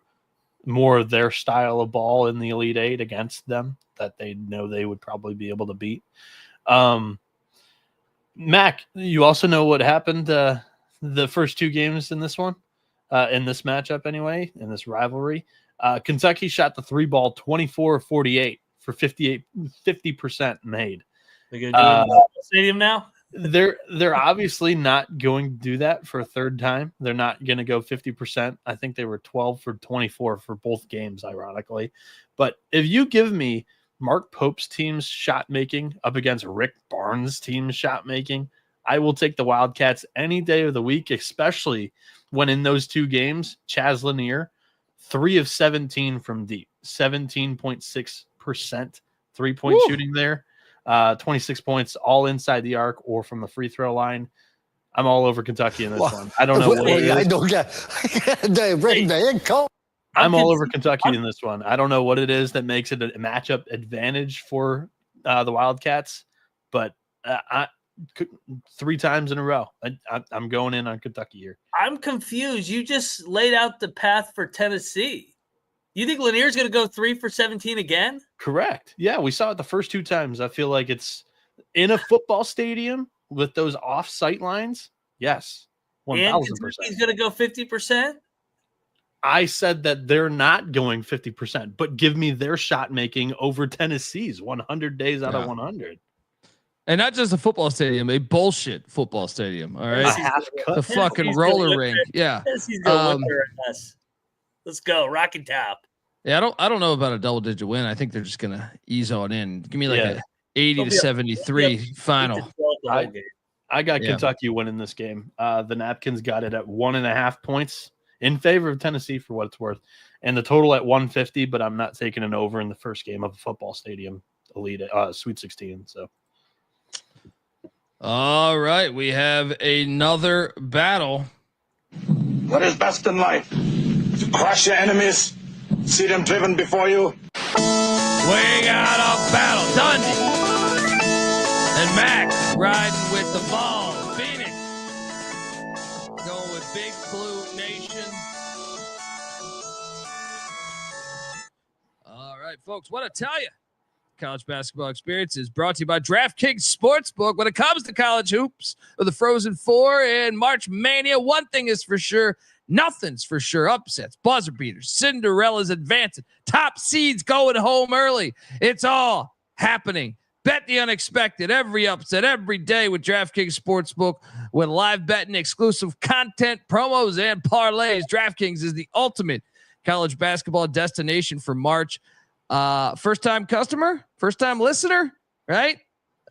more of their style of ball in the Elite Eight against them that they know they would probably be able to beat. Mac, you also know what happened the first two games in this one, in this matchup anyway, in this rivalry. Kentucky shot the 3-ball 24-48 for 50% made. They're going to do it in the stadium now? They're obviously not going to do that for a third time. They're not going to go 50%. I think they were 12 for 24 for both games, ironically. But if you give me Mark Pope's team's shot making up against Rick Barnes' team's shot making, I will take the Wildcats any day of the week, especially when in those two games, Chaz Lanier, 3 of 17 from deep, 17.6% 3-point shooting there. 26 points all inside the arc or from the free throw line. I'm all over Kentucky in this one. I don't know what it is. I'm all over Kentucky in this one. I don't know what it is that makes it a matchup advantage for the Wildcats, but 3 times in a row, I'm going in on Kentucky here. I'm confused. You just laid out the path for Tennessee. You think Lanier's going to go 3 for 17 again? Correct. Yeah, we saw it the first 2 times. I feel like it's in a football stadium with those off-sight lines. Yes, 1,000%. He's going to go 50%? I said that they're not going 50%, but give me their shot making over Tennessee's 100 days out of 100. And not just a football stadium, a bullshit football stadium. All right. The fucking roller rink. Yeah. Let's go. Rocky Top. Yeah, I don't know about a double-digit win. I think they're just gonna ease on in. Give me like a 80-73 final. I got Kentucky winning this game. The Napkins got it at 1.5 points in favor of Tennessee for what it's worth, and the total at 150. But I'm not taking an over in the first game of a football stadium Elite Sweet 16. So, all right, we have another battle. What is best in life? To crush your enemies, see them driven before you. We got a battle. Dundee and Max riding with the ball. Phoenix going with Big Blue Nation. All right, folks, what I tell you. College basketball experience is brought to you by DraftKings Sportsbook. When it comes to college hoops or the Frozen Four and March Mania, one thing is for sure. Nothing's for sure. Upsets, buzzer beaters, Cinderella's advancing, top seeds going home early. It's all happening. Bet the unexpected every upset every day with DraftKings Sportsbook. With live betting, exclusive content, promos, and parlays, DraftKings is the ultimate college basketball destination for March. First-time customer, first-time listener, right?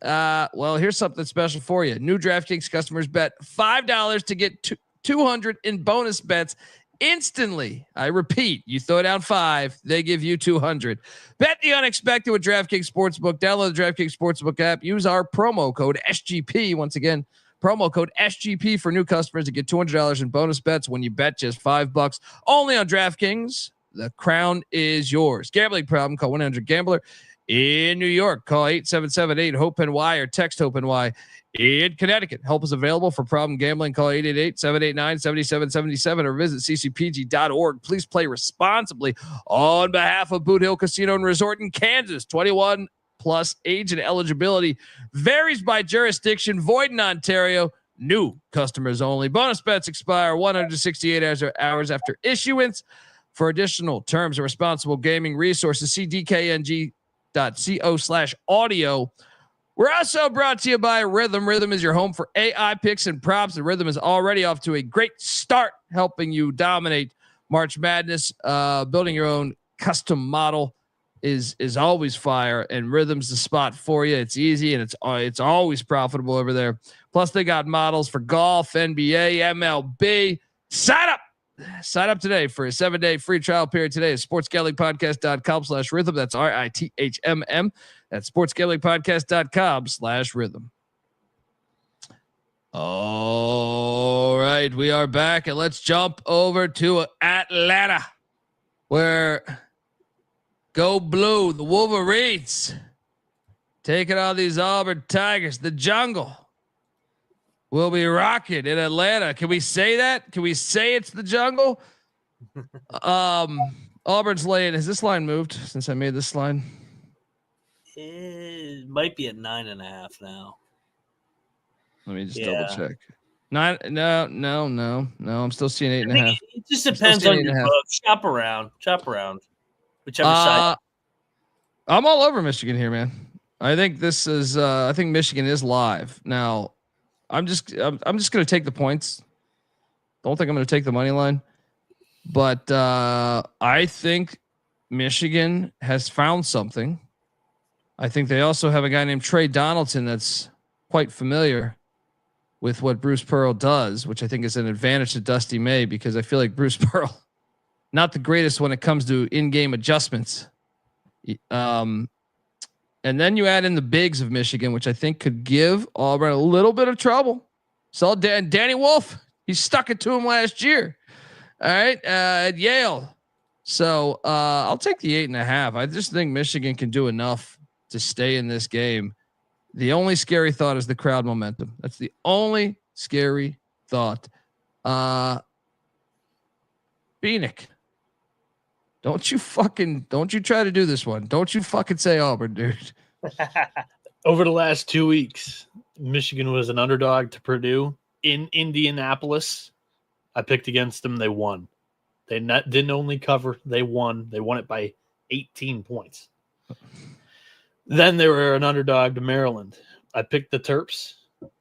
Well, here's something special for you. New DraftKings customers bet $5 to get $200 in bonus bets instantly. I repeat, you throw down 5, they give you 200. Bet the unexpected with DraftKings Sportsbook. Download the DraftKings Sportsbook app. Use our promo code SGP. Once again, promo code SGP for new customers to get $200 in bonus bets when you bet just $5. Only on DraftKings. The crown is yours. Gambling problem? Call 1-800-GAMBLER. In New York, call 877-8-HOPE-NY or text HOPE-NY. In Connecticut, help is available for problem gambling. Call 888-789-7777 or visit ccpg.org. Please play responsibly on behalf of Boot Hill Casino and Resort in Kansas. 21 plus. Age and eligibility varies by jurisdiction. Void in Ontario. New customers only. Bonus bets expire 168 hours after issuance. For additional terms and responsible gaming resources, see dkng.co/audio. We're also brought to you by Rhythm. Rhythm is your home for AI picks and props. And Rhythm is already off to a great start, helping you dominate March Madness. Building your own custom model is always fire, and Rhythm's the spot for you. It's easy and it's always profitable over there. Plus, they got models for golf, NBA, MLB. Sign up today for a 7-day free trial period today at sportsgamblingpodcast.com/rhythm. That's RITHMM. That's sportsgamblingpodcast.com/rhythm. All right, we are back, and let's jump over to Atlanta, where go blue, the Wolverines taking on these Auburn Tigers. The jungle will be rocking in Atlanta. Can we say that? Can we say it's the jungle? Auburn's laying. Has this line moved since I made this line? It might be at 9.5 now. Let me just double check. No. I'm still seeing 8.5. It just depends on your book. Shop around. Whichever side. I'm all over Michigan here, man. I think this is. I think Michigan is live now. I'm just going to take the points. Don't think I'm going to take the money line, but I think Michigan has found something. I think they also have a guy named Trey Donaldson that's quite familiar with what Bruce Pearl does, which I think is an advantage to Dusty May, because I feel like Bruce Pearl, not the greatest when it comes to in-game adjustments. And then you add in the bigs of Michigan, which I think could give Auburn a little bit of trouble. So Danny Wolf, he stuck it to him last year. All right. At Yale. So I'll take the 8.5. I just think Michigan can do enough to stay in this game. The only scary thought is the crowd momentum. That's the only scary thought. Bieniek. Don't you try to do this one. Don't you fucking say Auburn, dude. Over the last 2 weeks, Michigan was an underdog to Purdue in Indianapolis. I picked against them. They won. They didn't only cover. They won. They won it by 18 points. Then they were an underdog to Maryland. I picked the Terps.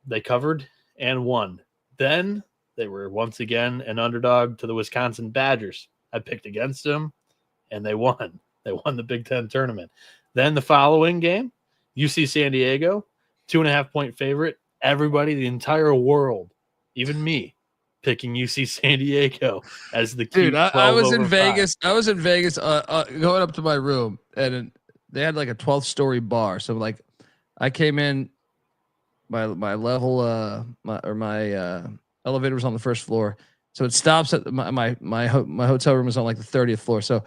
They covered and won. Then they were once again an underdog to the Wisconsin Badgers. I picked against them, and they won. They won the Big Ten tournament. Then the following game, UC San Diego, 2.5-point favorite. Everybody, the entire world, even me, picking UC San Diego as the key. Dude, I was in Vegas. I was in Vegas going up to my room, and they had like a 12th-story bar. So like, I came in, my level, my elevator was on the first floor. So it stops at my hotel room is on like the 30th floor. So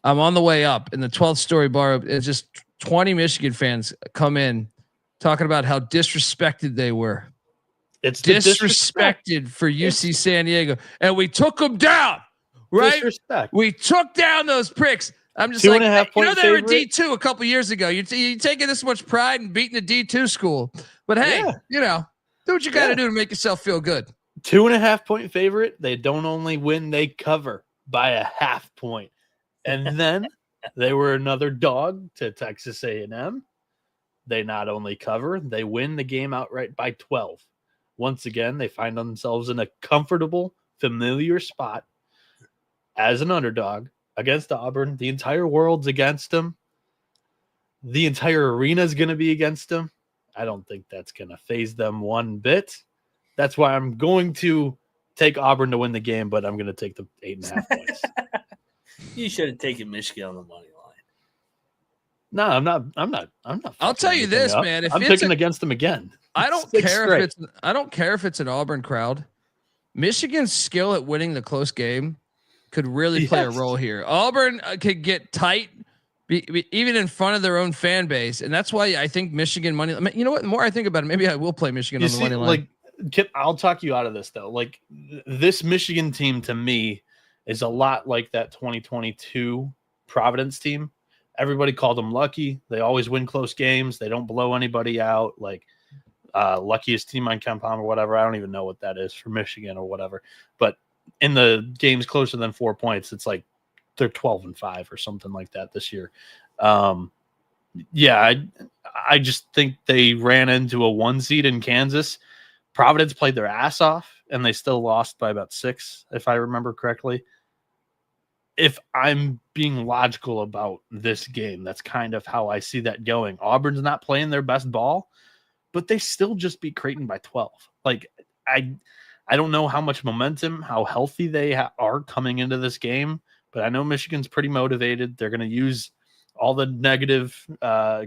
I'm on the way up in the 12th story bar. It's just 20 Michigan fans come in talking about how disrespected they were. It's disrespected for UC San Diego. And we took them down, right? Disrespect. We took down those pricks. I'm just 2.5 point they were D2 a couple years ago. You're taking this much pride in beating a D2 school. But hey, do what you got to do to make yourself feel good. 2.5-point favorite. They don't only win, they cover by a 0.5 point. And then they were another dog to Texas A&M. They not only cover, they win the game outright by 12. Once again, they find themselves in a comfortable, familiar spot as an underdog against Auburn. The entire world's against them. The entire arena is going to be against them. I don't think that's going to faze them one bit. That's why I'm going to take Auburn to win the game, but I'm going to take the 8.5 points. You should have taken Michigan on the money line. No, I'm not. I'll tell you this, man. If I'm picking against them again. I don't care if it's an Auburn crowd. Michigan's skill at winning the close game could really play a role here. Auburn could get tight, even in front of their own fan base, and that's why I think Michigan money. You know what? The more I think about it, maybe I will play Michigan on the money line. Like, Kip, I'll talk you out of this though. Like, this Michigan team to me is a lot like that 2022 Providence team. everybody called them lucky. They always win close games. They don't blow anybody out. Like luckiest team on KenPom or whatever. I don't even know what that is for Michigan or whatever. But in the games closer than 4 points, it's like they're 12-5 or something like that this year. Yeah, I just think they ran into a 1 seed in Kansas. Providence played their ass off, and they still lost by about 6, if I remember correctly. If I'm being logical about this game, that's kind of how I see that going. Auburn's not playing their best ball, but they still just beat Creighton by 12. Like, I don't know how much momentum, how healthy they are coming into this game, but I know Michigan's pretty motivated. They're going to use all the negative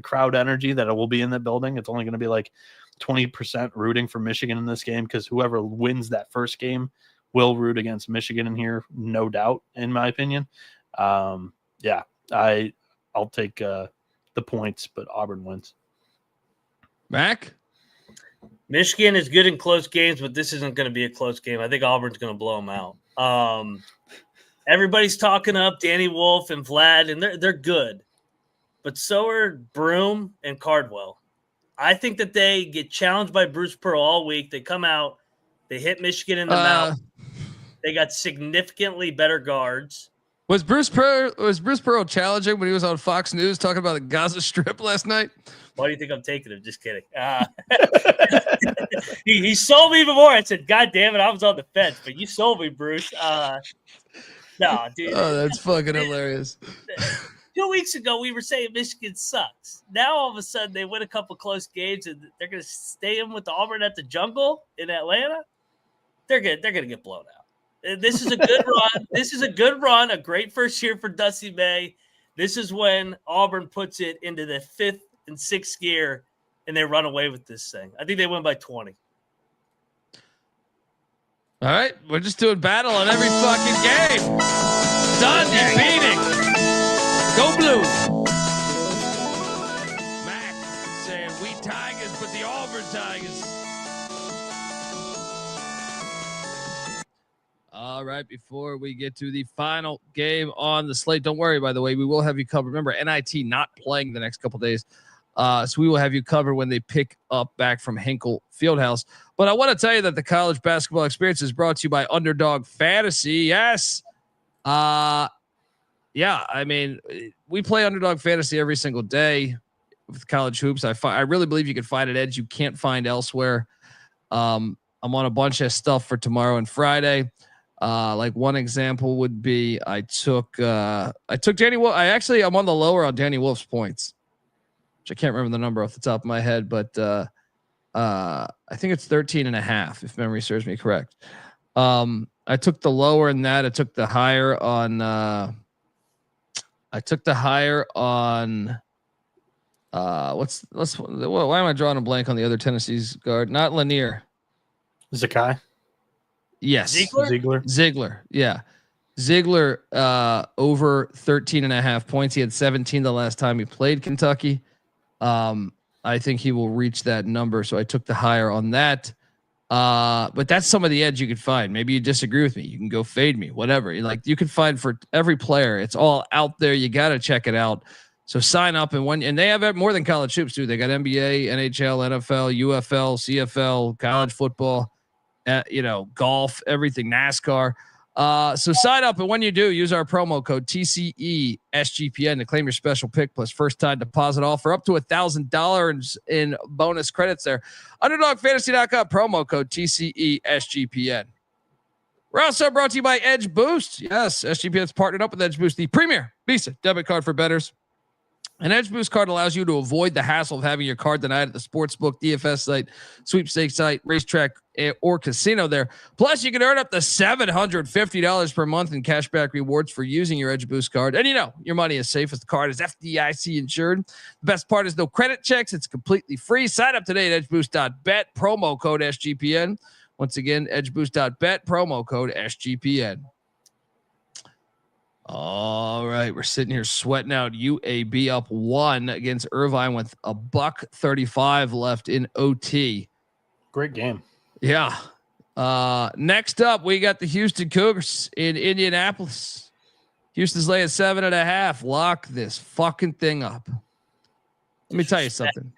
crowd energy that will be in the building. It's only going to be like 20% rooting for Michigan in this game because whoever wins that first game will root against Michigan in here, no doubt, in my opinion. Yeah, I'll take the points, but Auburn wins. Mac? Michigan is good in close games, but this isn't going to be a close game. I think Auburn's going to blow them out. Everybody's talking up Danny Wolf and Vlad, and they're good. But so are Broom and Cardwell. I think that they get challenged by Bruce Pearl all week. They come out, they hit Michigan in the mouth. They got significantly better guards. Was Bruce Pearl challenging when he was on Fox News talking about the Gaza Strip last night? Why do you think I'm taking him? Just kidding. He sold me even more. I said, God damn it, I was on the fence, but you sold me, Bruce. No, dude. Oh, that's fucking hilarious. 2 weeks ago, we were saying Michigan sucks. Now, all of a sudden, they win a couple close games, and they're going to stay in with Auburn at the Jungle in Atlanta. They're going to get blown out. This is a good run. This is a good run, a great first year for Dusty May. This is when Auburn puts it into the 5th and 6th gear, and they run away with this thing. I think they win by 20. All right, we're just doing battle on every fucking game. Dundee beating. Go Blue. Mac saying we Tigers, but the Auburn Tigers. All right, before we get to the final game on the slate, don't worry, by the way, we will have you covered. Remember, NIT not playing the next couple days. So we will have you covered when they pick up back from Hinkle Fieldhouse. But I want to tell you that the college basketball experience is brought to you by Underdog Fantasy. Yes. Yeah, I mean, we play Underdog Fantasy every single day with college hoops. I really believe you can find an edge you can't find elsewhere. I'm on a bunch of stuff for tomorrow and Friday. Like one example would be I took Danny Wolf. I'm on the lower on Danny Wolf's points, which I can't remember the number off the top of my head, but I think it's 13.5 if memory serves me correct. I took the lower in that. I took the higher on why am I drawing a blank on the other Tennessee's guard? Not Lanier. Zakai? Yes. Ziegler? Yeah. Ziegler over 13.5 points. He had 17 the last time he played Kentucky. I think he will reach that number. So I took the higher on that. But that's some of the edge you could find. Maybe you disagree with me. You can go fade me, whatever. You can find for every player. It's all out there. You got to check it out. So sign up and they have more than college hoops too. They got NBA, NHL, NFL, UFL, CFL, college football, golf, everything, NASCAR. So sign up, and when you do, use our promo code TCE SGPN to claim your special pick plus first time deposit offer up to $1,000 in bonus credits there. UnderdogFantasy.com, promo code TCE SGPN. We're also brought to you by Edge Boost. Yes, SGPN's partnered up with Edge Boost, the premier Visa debit card for bettors. An Edge Boost card allows you to avoid the hassle of having your card denied at the sportsbook, DFS site, sweepstakes site, racetrack, or casino there. Plus, you can earn up to $750 per month in cashback rewards for using your Edge Boost card. And your money is safe as the card is FDIC insured. The best part is no credit checks. It's completely free. Sign up today at edgeboost.bet, promo code SGPN. Once again, edgeboost.bet, promo code SGPN. All right, we're sitting here sweating out UAB up 1 against Irvine with $1:35 left in OT. Great game. Yeah. Next up, we got the Houston Cougars in Indianapolis Houston's laying 7.5. Lock this fucking thing up. Let me tell you something.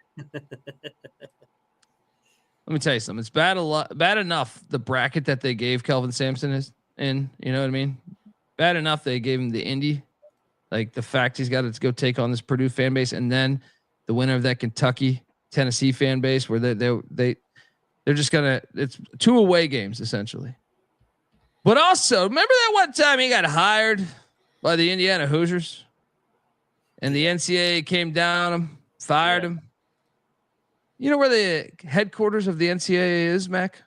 It's bad enough the bracket that they gave Kelvin Sampson is in. You know what I mean? Bad enough they gave him the Indy, like the fact he's got to go take on this Purdue fan base, and then the winner of that Kentucky Tennessee fan base, where they're just gonna. It's 2 away games essentially. But also, remember that one time he got hired by the Indiana Hoosiers, and the NCAA came down on him, fired him. You know where the headquarters of the NCAA is, Mac?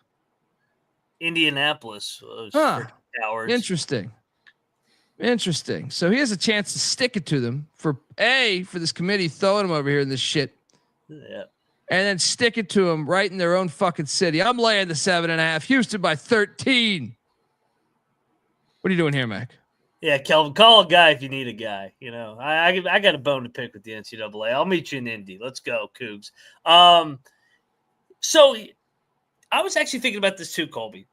Indianapolis. Interesting. So he has a chance to stick it to them for this committee throwing him over here in this shit. Yeah. And then stick it to them right in their own fucking city. I'm laying the 7.5. Houston by 13. What are you doing here, Mac? Yeah, Kelvin, call a guy if you need a guy. You know, I got a bone to pick with the NCAA. I'll meet you in Indy. Let's go, Cougs. So I was actually thinking about this too, Colby.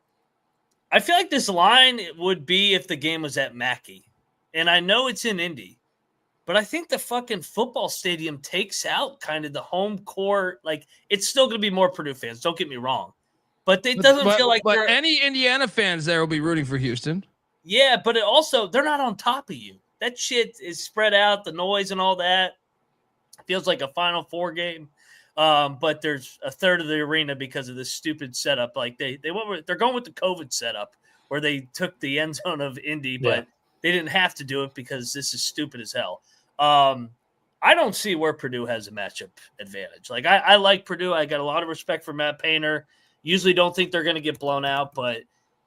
I feel like this line would be if the game was at Mackey. And I know it's in Indy, but I think the fucking football stadium takes out kind of the home court. Like, it's still going to be more Purdue fans. Don't get me wrong. But it doesn't feel like any Indiana fans there will be rooting for Houston. Yeah, but they're not on top of you. That shit is spread out, the noise and all that. Feels like a Final Four game. But there's a third of the arena because of this stupid setup. Like they're going with the COVID setup where they took the end zone of Indy, but they didn't have to do it because this is stupid as hell. I don't see where Purdue has a matchup advantage. Like I like Purdue. I got a lot of respect for Matt Painter. Usually don't think they're going to get blown out, but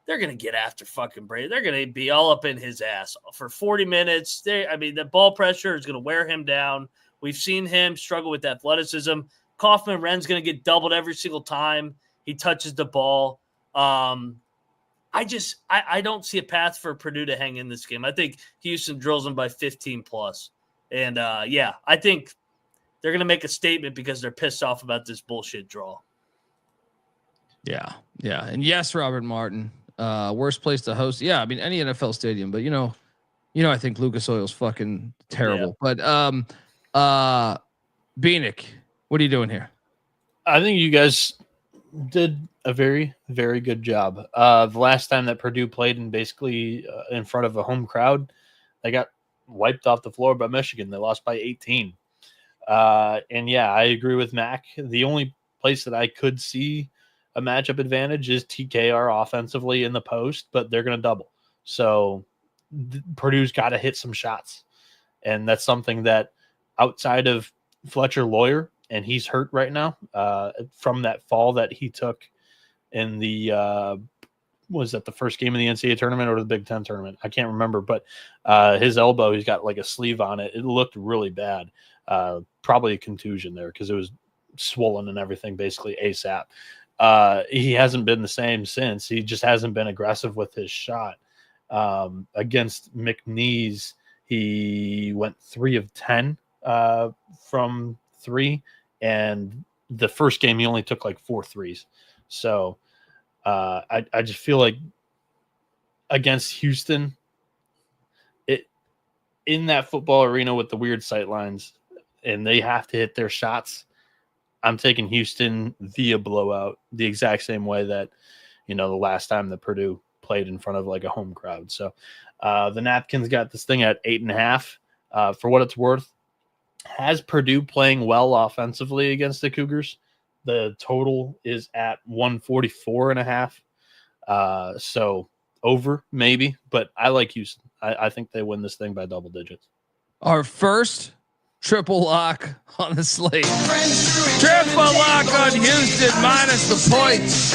they're going to get after fucking Brady. They're going to be all up in his ass for 40 minutes. The ball pressure is going to wear him down. We've seen him struggle with athleticism. Kaufman Wren's going to get doubled every single time he touches the ball. I don't see a path for Purdue to hang in this game. I think Houston drills them by 15 plus. And I think they're going to make a statement because they're pissed off about this bullshit draw. Yeah. And yes, Robert Martin, worst place to host. Yeah, I mean any NFL stadium, but I think Lucas Oil's fucking terrible. Yeah. But Bieniek, what are you doing here? I think you guys did a very, very good job. The last time that Purdue played in front of a home crowd, they got wiped off the floor by Michigan. They lost by 18. I agree with Mac. The only place that I could see a matchup advantage is TKR offensively in the post, but they're going to double. So Purdue's got to hit some shots. And that's something that outside of Fletcher Lawyer, and he's hurt right now from that fall that he took in the was that the first game of the NCAA tournament or the Big Ten tournament? I can't remember, but his elbow, he's got like a sleeve on it. It looked really bad. Probably a contusion there because it was swollen and everything basically ASAP. He hasn't been the same since. He just hasn't been aggressive with his shot. Against McNeese, he went 3 of 10 from 3, and the first game he only took like 4 threes. So I just feel like against Houston, in that football arena with the weird sight lines, and they have to hit their shots, I'm taking Houston via blowout, the exact same way that, the last time that Purdue played in front of like a home crowd. So the Napkins got this thing at 8.5. For what it's worth, has Purdue playing well offensively against the Cougars? The total is at 144.5. So over maybe, but I like Houston. I think they win this thing by double digits. Our first triple lock on the slate. Triple lock on Houston minus the points.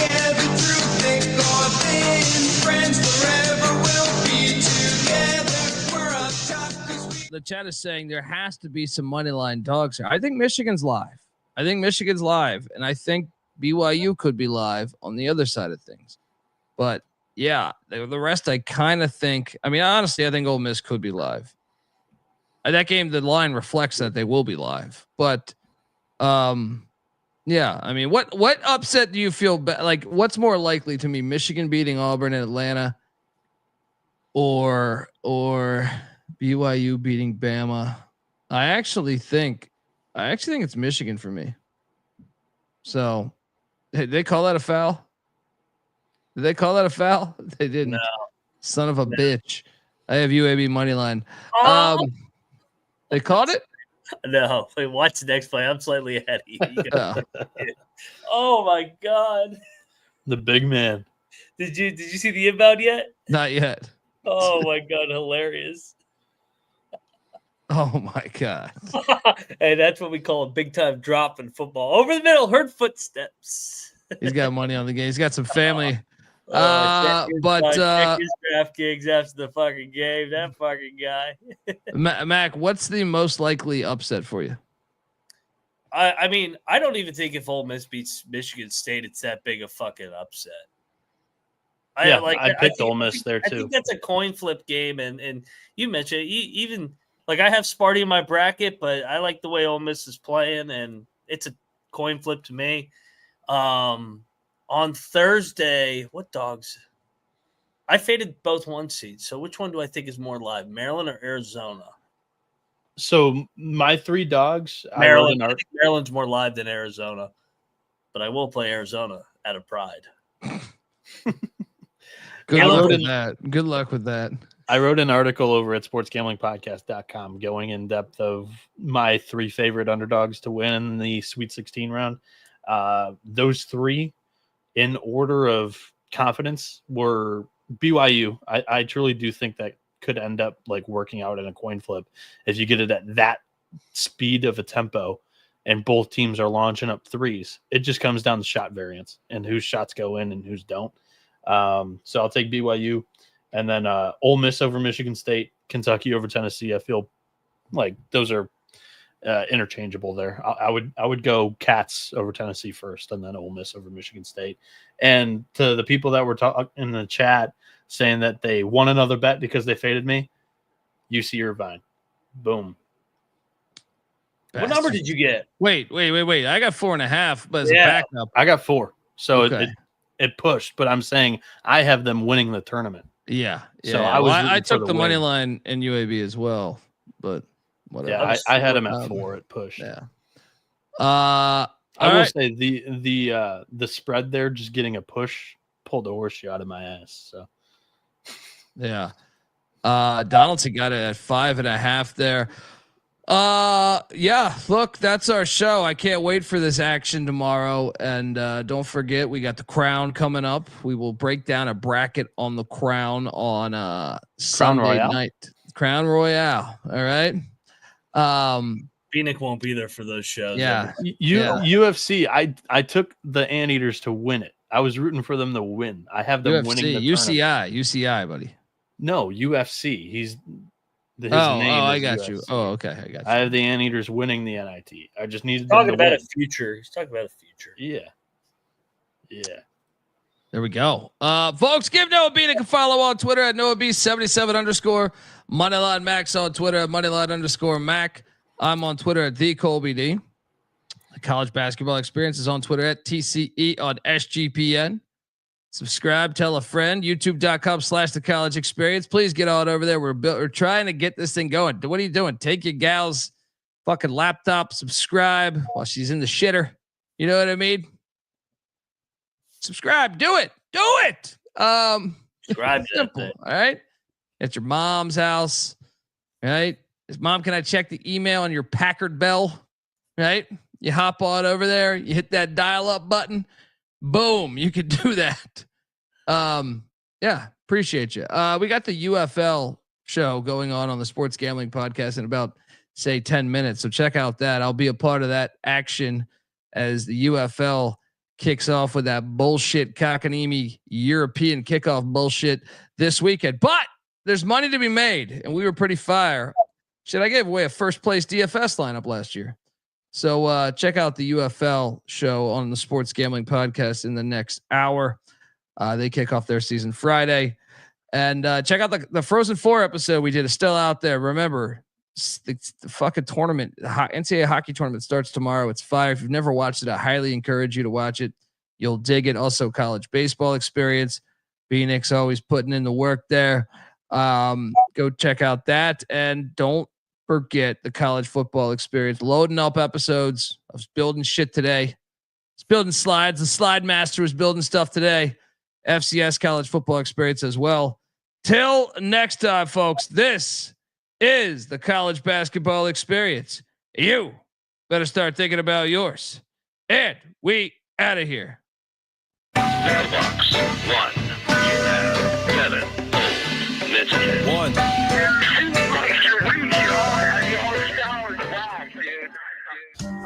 The chat is saying there has to be some money line dogs here. I think Michigan's live. And I think BYU could be live on the other side of things. But yeah, the rest I kind of think. I mean, honestly, I think Ole Miss could be live. That game, the line reflects that they will be live. But yeah, I mean, what upset do you feel like? What's more likely to me, Michigan beating Auburn in Atlanta, or BYU beating Bama. I actually think it's Michigan for me. So, hey, they call that a foul? Did they call that a foul? They didn't. No. Son of a bitch. I have UAB money line. They called it? No. Wait, watch the next play. I'm slightly ahead of you. Oh my God. The big man. Did you see the inbound yet? Not yet. Oh my God, hilarious. Oh my God. Hey, that's what we call a big time drop in football. Over the middle, heard footsteps. He's got money on the game. He's got some family. Check his DraftKings after the fucking game. That fucking guy. Mac, what's the most likely upset for you? I mean, I don't even think if Ole Miss beats Michigan State, it's that big a fucking upset. I picked Ole Miss there too. I think that's a coin flip game, and you mentioned even like I have Sparty in my bracket, but I like the way Ole Miss is playing, and it's a coin flip to me. On Thursday, what dogs? I faded both 1 seeds. So which one do I think is more live, Maryland or Arizona? So my 3 dogs, Maryland. I think Maryland's more live than Arizona, but I will play Arizona out of pride. Good luck with that. I wrote an article over at sportsgamblingpodcast.com going in depth of my 3 favorite underdogs to win the Sweet 16 round. Those 3 in order of confidence were BYU. I truly do think that could end up like working out in a coin flip if you get it at that speed of a tempo and both teams are launching up threes. It just comes down to shot variance and whose shots go in and whose don't. So I'll take BYU, and then Ole Miss over Michigan State, Kentucky over Tennessee. I feel like those are interchangeable there. I would go Cats over Tennessee first, and then Ole Miss over Michigan State. And to the people that were talking in the chat saying that they won another bet because they faded me, UC Irvine, boom. What number did you get? Wait. I got 4.5, but as a backup, I got 4. So okay. it pushed, but I'm saying I have them winning the tournament. Yeah. So I took the money line in UAB as well, but whatever. Yeah, I had them at 4. It pushed. Yeah. I will say the spread there, just getting a push, pulled a horseshoe out of my ass. So yeah. Donaldson got it at 5.5 there. Yeah, look, that's our show. I can't wait for this action tomorrow. And don't forget, we got the Crown coming up. We will break down a bracket on the Crown on Sunday night. Crown Royale. All right. Bieniek won't be there for those shows. Yeah. UFC. I took the Anteaters to win it. I was rooting for them to win. I have them winning the UCI, buddy. No, UFC. His name I is got UFC. you. Oh, okay. I got you. I have the Anteaters winning the NIT. I just needed talking about a future. He's talking about a future. Yeah. There we go. Folks, give Noah Bieniek a follow on Twitter at NoahB77_ Moneyline Max on Twitter at Moneyline_Mac. I'm on Twitter at the Colby D. The College Basketball Experience is on Twitter at TCE on SGPN. Subscribe, tell a friend. YouTube.com/The College Experience. Please get on over there. We're trying to get this thing going. What are you doing? Take your gal's fucking laptop, subscribe while she's in the shitter. You know what I mean? Subscribe. Do it. Subscribe. Simple. All right. At your mom's house. Right. Mom, can I check the email on your Packard Bell? Right. You hop on over there. You hit that dial up button. Boom. You could do that. Yeah. Appreciate you. We got the UFL show going on the Sports Gambling Podcast in about, say, 10 minutes. So check out that. I'll be a part of that action as the UFL kicks off with that bullshit cockanimi European kickoff bullshit this weekend. But there's money to be made, and we were pretty fire. Shit, I gave away a first place DFS lineup last year. So check out the UFL show on the Sports Gambling Podcast in the next hour. They kick off their season Friday. And check out the Frozen 4 episode we did. It's still out there. Remember, the fucking tournament, the NCAA hockey tournament starts tomorrow. It's fire. If you've never watched it, I highly encourage you to watch it. You'll dig it. Also, college baseball experience. Bieniek's always putting in the work there. Go check out that, and don't forget the college football experience. Loading up episodes. I was building shit today. I was building slides. The slide master was building stuff today. FCS college football experience as well. Till next time, folks. This is the college basketball experience. You better start thinking about yours. And we out of here. Mailbox 1. You have 7 old messages. 1.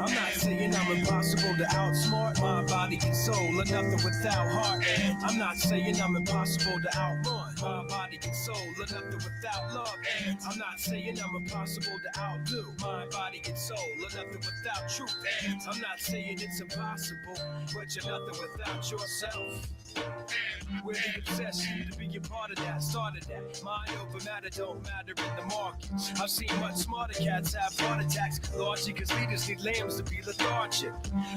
I'm not saying I'm impossible to outsmart my body and soul, or nothing without heart. And I'm not saying I'm impossible to outrun my body and soul, or nothing without love. And I'm not saying I'm impossible to outdo my body and soul, or nothing without truth. And I'm not saying it's impossible, but you're nothing without yourself. We're the obsession to be a part of that, started that. Mind over matter don't matter in the market. I've seen much smarter cats have heart attacks. Largely cause leaders need lambs to be lethargic.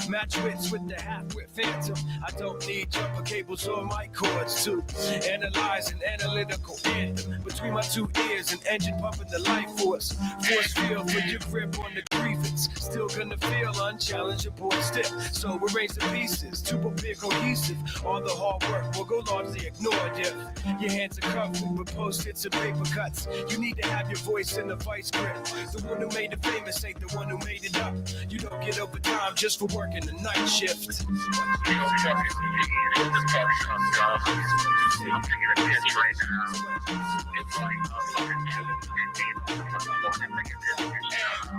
Match wits with the half-wit phantom. I don't need jumper cables or mic cords to analyze an analytical anthem. Between my two ears, an engine pumping the life force. Force field for your grip on the grievance. Still gonna feel unchallengeable and stiff. So arrange the pieces to prepare cohesive. All the hard work will go largely ignored if your hands are covered with post-its and paper cuts. You need to have your voice in the vice grip. The one who made it famous ain't the one who made it up. You don't get overtime just for working the night shift.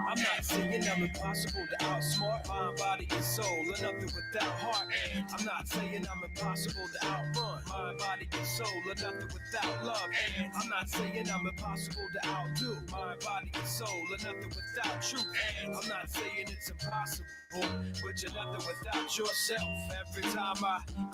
I'm not saying I'm impossible to outsmart my body and soul, or nothing without heart. And I'm not saying I'm impossible to outrun my body and soul, or nothing without love. And I'm not saying I'm impossible to outdo my body and soul, or nothing without truth. And I'm not saying it's impossible, but you're nothing without yourself. Every time I close